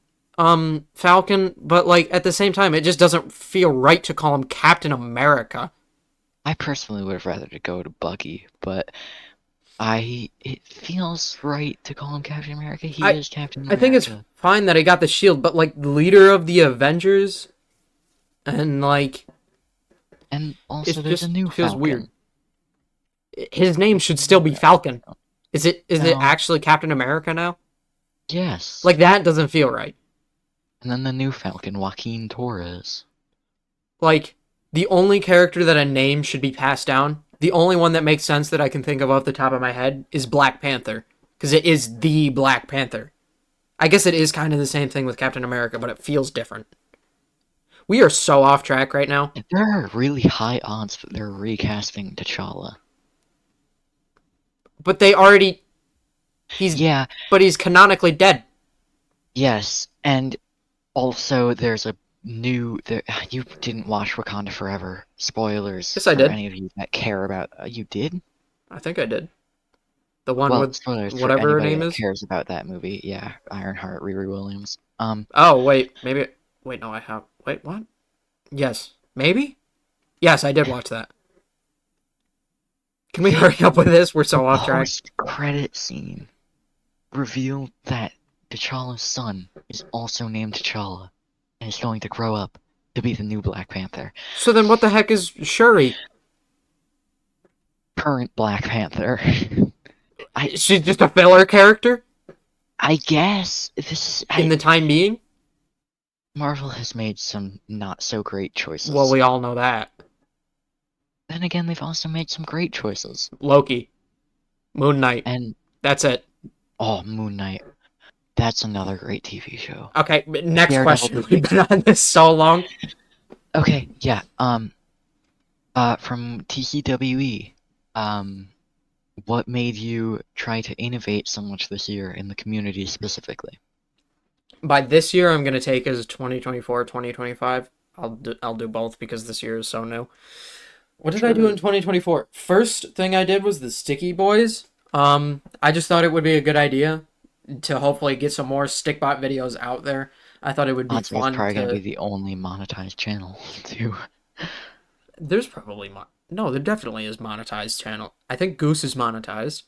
Falcon, but like at the same time, it just doesn't feel right to call him Captain America. I personally would have rather to go to Bucky, but it feels right to call him Captain America. He I, is Captain I think it's America. fine that he got the shield, but like the leader of the Avengers, and like And also it there's a just new feels weird. Falcon. His name should still be Falcon. Is it? Is it No. actually Captain America now? Yes. Like that doesn't feel right. And then the new Falcon, Joaquin Torres. Like the only character that a name should be passed down, the only one that makes sense that I can think of off the top of my head is Black Panther, because it is the Black Panther. I guess it is kind of the same thing with Captain America, but it feels different. We are so off track right now. There are really high odds that they're recasting T'Challa. But they already he's Yeah, but he's canonically dead. yes, and also there's a knew that you didn't watch Wakanda Forever. Spoilers Yes, I for did. any of you that care about. You did? I think I did. The one Well, with spoilers for whatever her anybody name that is. cares about that movie. Yeah, Ironheart, Riri Williams. Oh, wait. Maybe. Wait, no, I have. Wait, what? Yes. Maybe? Yes, I did watch that. Can we hurry up with this? We're The so off track. post-credit scene revealed that T'Challa's son is also named T'Challa and is going to grow up to be the new Black Panther. So then what the heck is Shuri? Current Black Panther. I She's just a filler character I guess this in the time being? Marvel has made some not so great Well, choices. we all know that. Then again, they've also made some great choices. Loki. Moon Knight. And That's it. oh, Moon Knight. That's another great TV show. Okay, next Daredevil question. did We've been on this so long. Okay, yeah. From TCWE, what made you try to innovate so much this year in the community specifically? By this year, I'm gonna take as 2024, 2025. I'll do both because this year is so new. What did I do in 2024? First thing I did was the Sticky Boys. I just thought it would be a good idea to hopefully get some more Stikbot videos out there. I thought it would be Odds are it's fun probably gonna be to. the only monetized channel too. There's probably no, there definitely is monetized channel. I think Goose is monetized.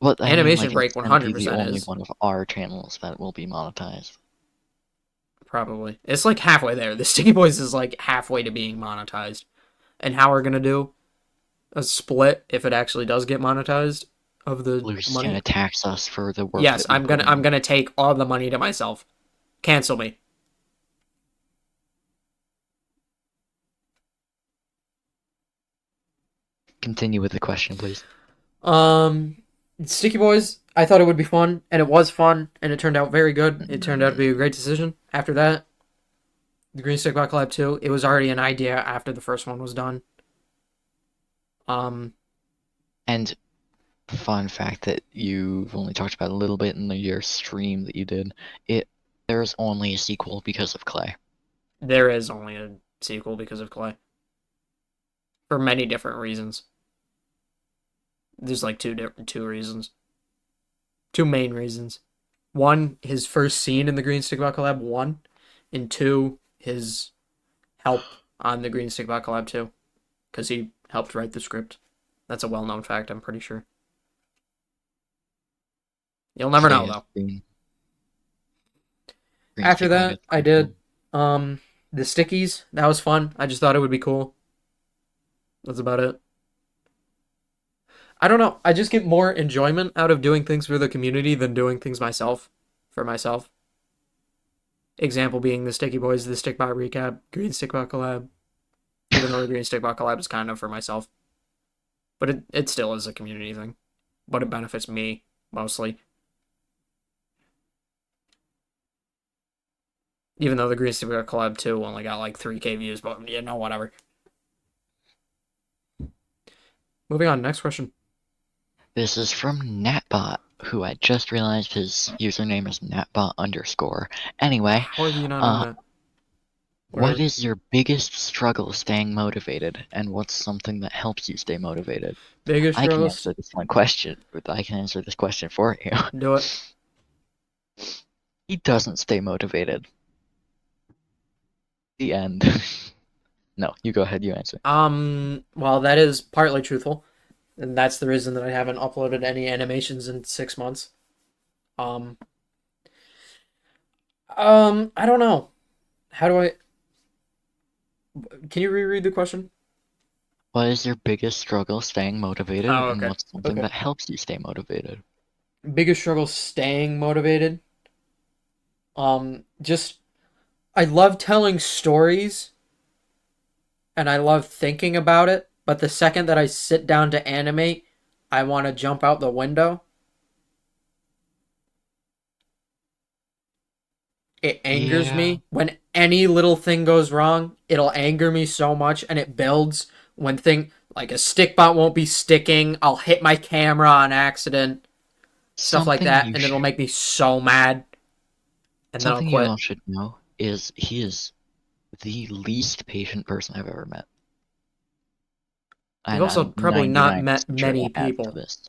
Well, I mean, Animation like Break it's gonna be the 100% only is. one of our channels that will be monetized. Probably. It's like halfway there. The Sticky Boys is like halfway to being monetized. And how we're gonna do a split if it actually does get monetized of the Blue's money. gonna tax us for the work Yes, that we put I'm in. gonna take all the money to myself. Cancel me. Continue with the question, please. Sticky Boys, I thought it would be fun, and it was fun, and it turned out very good. It turned out to be a great decision. After that, the Green Stick Bot Collab 2, it was already an idea after the first one was done. Um, And fun fact that you've only talked about a little bit in your stream that you did. There's only a sequel because of Clay. there is only a sequel because of Clay. For many different reasons. There's like two reasons. Two main reasons. One, his first scene in the Green Stick Bot Collab 1, and two, his help on the Green Stick Bot Collab 2, because he helped write the script. That's a well-known fact, I'm pretty sure. You'll never know, though. Green After Stick that, Rocket. I did the Stickies. That was fun. I just thought it would be cool. That's about it. I don't know. I just get more enjoyment out of doing things for the community than doing things for myself. Example being the Sticky Boys, the Stickbot recap, Green Stickbot collab. Even though the Green Stickbot collab is kind of for myself. But it still is a community thing. But it benefits me, mostly. Even though the Green Stickbot collab 2 only got like 3K views, but you know, whatever. Moving on, next question. This is from Natbot, who I just realized his username is Natbot_. Anyway, How have you not known that? what is your biggest struggle staying motivated, and what's something that helps you stay motivated? Biggest I can struggles? answer this one question. I can answer this question for you. Do it. He doesn't stay motivated. The end. No, you go ahead. You answer. Well, that is partly truthful. And that's the reason that I haven't uploaded any animations in 6 months. I don't know. How do I... Can you reread the question? What is your biggest struggle staying motivated, Oh, and okay. what's something Okay. that helps you stay motivated? Biggest struggle staying motivated? Just... I love telling stories, and I love thinking about it, but the second that I sit down to animate, I want to jump out the window. It angers Yeah. me when any little thing goes wrong. It'll anger me so much, and it builds when like a stick bot won't be sticking. I'll hit my camera on accident, stuff like Something that, you and it'll should make me so mad, and then I'll something you all quit. should know is he is the least patient person I've ever met. You've And also I'm probably not 99% met sure many that adds to people. this.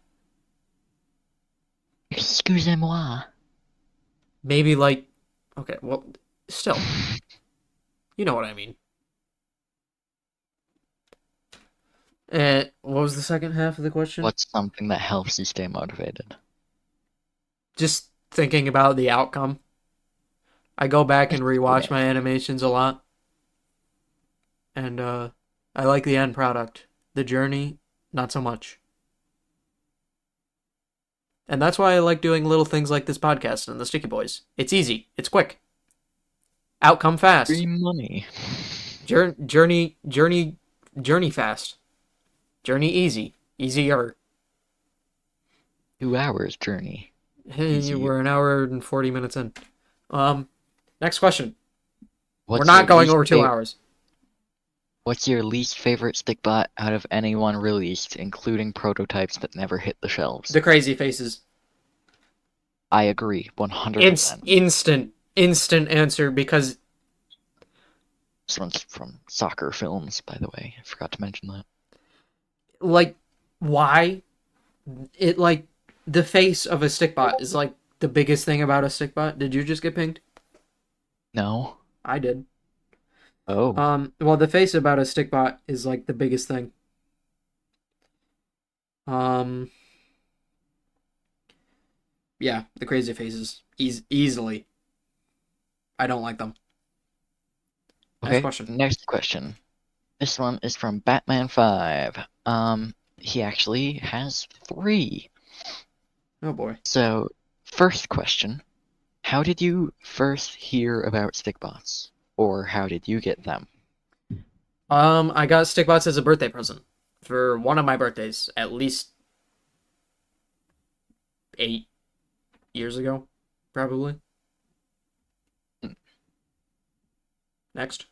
Excusez-moi. Maybe like, okay, well, still, you know what I mean. What was the second half of the question? What's something that helps you stay motivated? Just thinking about the outcome. I go back and That's a good rewatch my answer. animations a lot, and I like the end product. The journey, not so much. And that's why I like doing little things like this podcast and the Sticky Boys. It's easy. It's quick. Outcome fast. Free money. Journey fast. Journey easy. Easier. 2 hours journey. Hey, Easy. we're an hour and 40 minutes in. Next question. We're What's your not going least over 2 hours. What's your least favorite Stikbot out of anyone released, including prototypes that never hit the shelves? The crazy faces. I agree, It's 100%. instant answer because This one's from Soccer Films, by the way. I forgot to mention that. like why it like the face of a stickbot is like the biggest thing about a stickbot. Did you just get pinged? No? I did. Oh. Well, the face about a stickbot is like the biggest thing. Um, yeah, the crazy faces easily. I don't like them. Next Okay, question. next question. This one is from Batman 5. He actually has 3. Oh boy. So, first question. How did you first hear about Stickbots? Or how did you get them? I got stickbots as a birthday present for one of my birthdays, at least 8 years ago, probably. Next.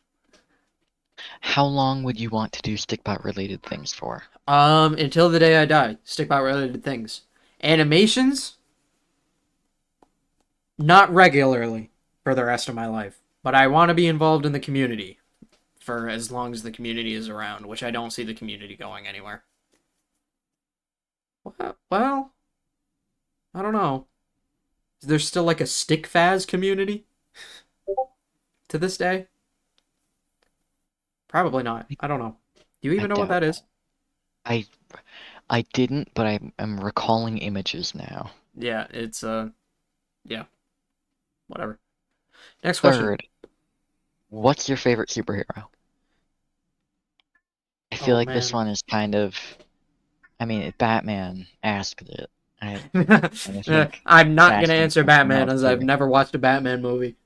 How long would you want to do Stickbot related things for? Until the day I die. Stickbot related things. Animations, not regularly for the rest of my life, but I want to be involved in the community for as long as the community is around, which I don't see the community going anywhere. Well, I don't know. Is there still like a Stickfaz community to this day? Probably not. I don't know. Do you I even know what doubt that is? I I didn't, but I'm recalling images now. Yeah, it's yeah, whatever. Next question. Third, what's your favorite superhero? I feel Oh like this man. one is kind of, I mean, Batman asked it. And I think I'm not gonna asking answer something Batman else as I've here. never watched a Batman movie.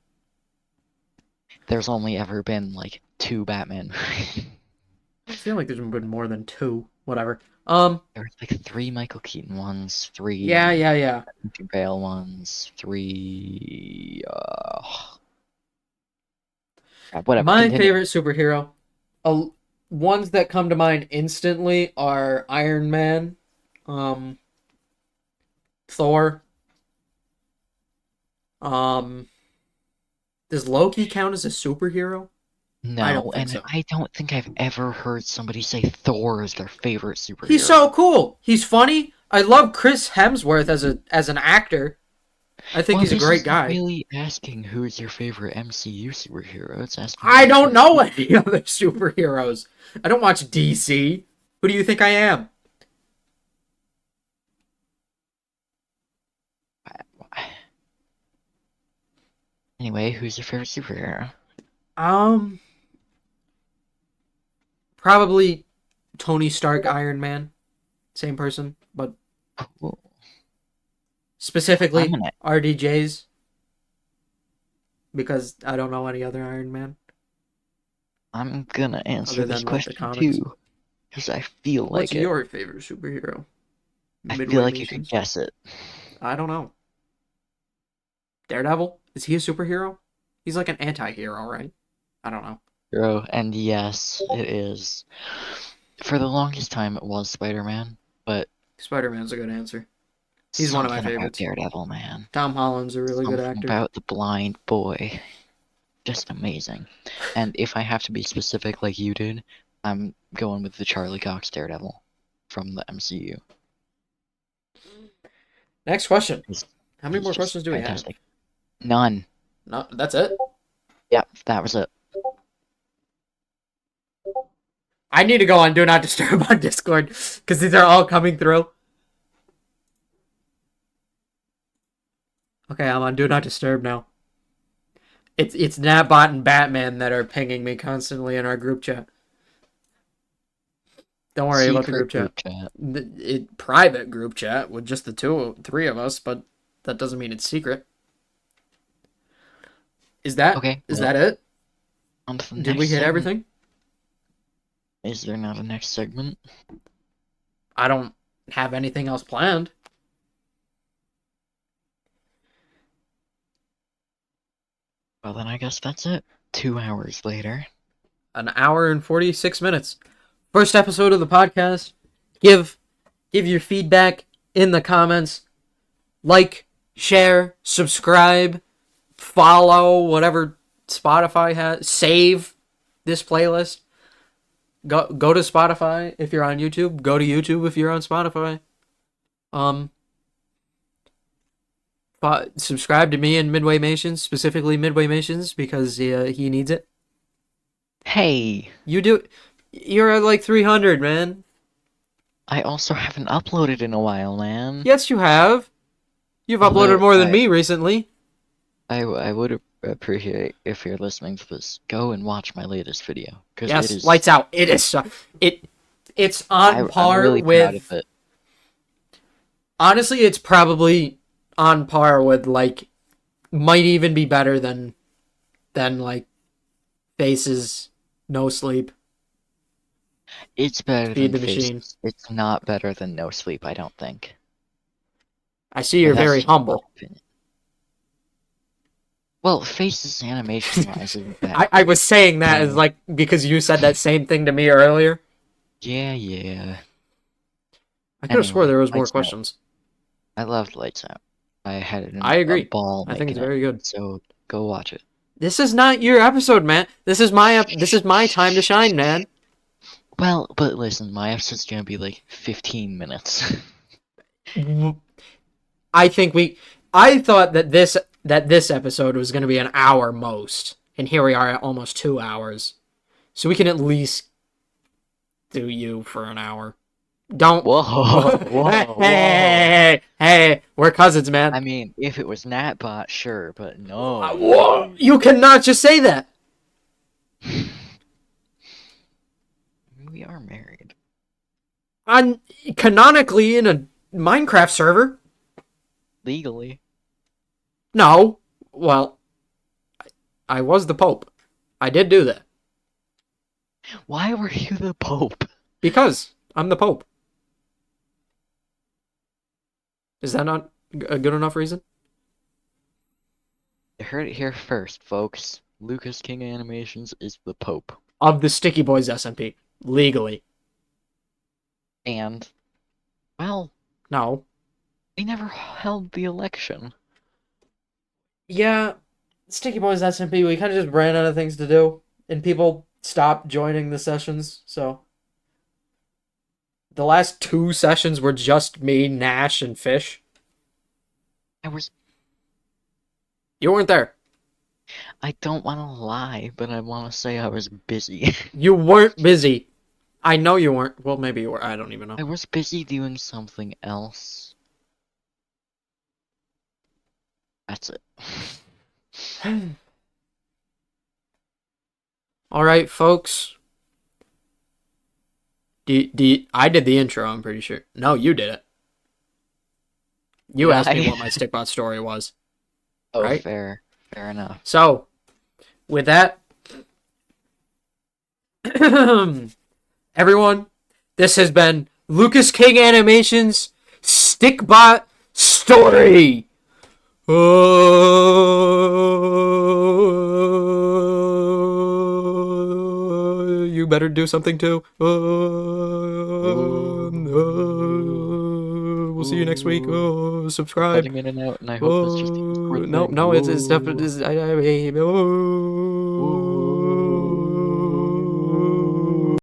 There's only ever been like 2 Batman. I feel like there's been more than two. Whatever. There's like 3 Michael Keaton ones, Yeah, 3 yeah, yeah. Christian Bale ones, 3 whatever, My continue. favorite superhero, uh, ones that come to mind instantly are Iron Man, um, Thor. Um, does Loki count as a superhero? I No, don't think and so. I don't think I've ever heard somebody say Thor is their favorite He's superhero. so cool. He's funny. I love Chris Hemsworth as an actor. I think Well, he's a this great isn't guy. really asking who is your favorite MCU superhero. It's asking I who's your don't favorite. know any other superheroes. I don't watch DC. Who do you think I am? Anyway, who's your favorite superhero? Um, Probably Tony Stark, Iron Man, same person, but Cool. I'm specifically gonna RDJ's because I don't know any other Iron Man I'm gonna answer other this than like the question comics. too, because I feel What's like it. your favorite superhero? I feel Midway like you could Nations. guess it. I don't know. Daredevil? Is he a superhero? He's like an anti-hero, right? I don't know. Bro, and yes, it is. For the longest time, it was Spider-Man, but Spider-Man's a good answer. He's one of my something about favorites. Daredevil, man. Tom Holland's a really good Something actor. about the blind boy. just amazing. And if I have to be specific like you did, I'm going with the Charlie Cox Daredevil from the MCU. Next question. He's, How many he's more just questions do we have? fantastic. None. No, that's it. Yeah, that was it. I need to go on Do Not Disturb on Discord because these are all coming through. Okay, I'm on Do Not Disturb now. It's Nabot and Batman that are pinging me constantly in our group chat. Don't worry about the Secret group chat. Private group chat with just the three of us, but that doesn't mean it's secret. Is that Okay, is well, that it? on to the Did we next hit segment. everything? Is there not a next segment? I don't have anything else planned. Well, then I guess that's it. 2 hours later. An hour and 46 minutes. First episode of the podcast. Give your feedback in the comments. Like, share, subscribe, follow, whatever Spotify has. Save this playlist. Go to Spotify if you're on YouTube. Go to YouTube if you're on Spotify. Subscribe to me and Midway Mations, specifically Midway Mations, because he needs it. Hey! You do. You're at like 300, man. I also haven't uploaded in a while, man. Yes, you have. You've Although uploaded more than me recently. I would appreciate if you're listening to this, go and watch my latest video. Yes, it is, lights out. It is. It's on par I'm really with. proud of it. Honestly, it's probably on par with like, might even be better than like, Faces, No Sleep. It's better Feed than the machine. Faces. It's not better than No Sleep, I don't think. I see you're But that's very just my humble. opinion. Well, Faces animation wise isn't bad. I was saying that as like because you said that same thing to me earlier. Yeah. I could have swore Anyway, there was more Lights Out. questions. I loved Lights Out. I had I agree. a ball I think it's making very good. So go watch it. This is not your episode, man. This is my time to shine, man. Well, but listen, my episode's gonna be like 15 minutes. I thought that this episode was going to be an hour most, and here we are at almost 2 hours. So we can at least do you for an hour. Don't. Whoa. Hey, we're cousins, man. I mean, if it was Natbot, sure, but no. Whoa, you cannot just say that. We are married. Canonically in a Minecraft server. Legally. No. Well, I was the Pope. I did do that. Why were you the Pope? Because I'm the Pope. Is that not a good enough reason? You heard it here first, folks. Lucas King Animations is the Pope. Of the Sticky Boys SMP. Legally. And, well, No. we never held the election. Yeah, Sticky Boys SMP, we kind of just ran out of things to do. And people stopped joining the sessions, so. The last 2 sessions were just me, Nash, and Fish. You weren't there. I don't want to lie, but I want to say I was busy. You weren't busy. I know you weren't. Well, maybe you were. I don't even know. I was busy doing something else. That's it. Alright, folks. I did the intro, I'm pretty sure. No, you did it. You asked me what my Stikbot story was. Oh, right? Fair enough. So, with that, everyone, this has been Lucas King Animations Stikbot story. You better do something too. We'll see you next week. Subscribe. Cutting in and out, and I hope that's just No, it's definitely.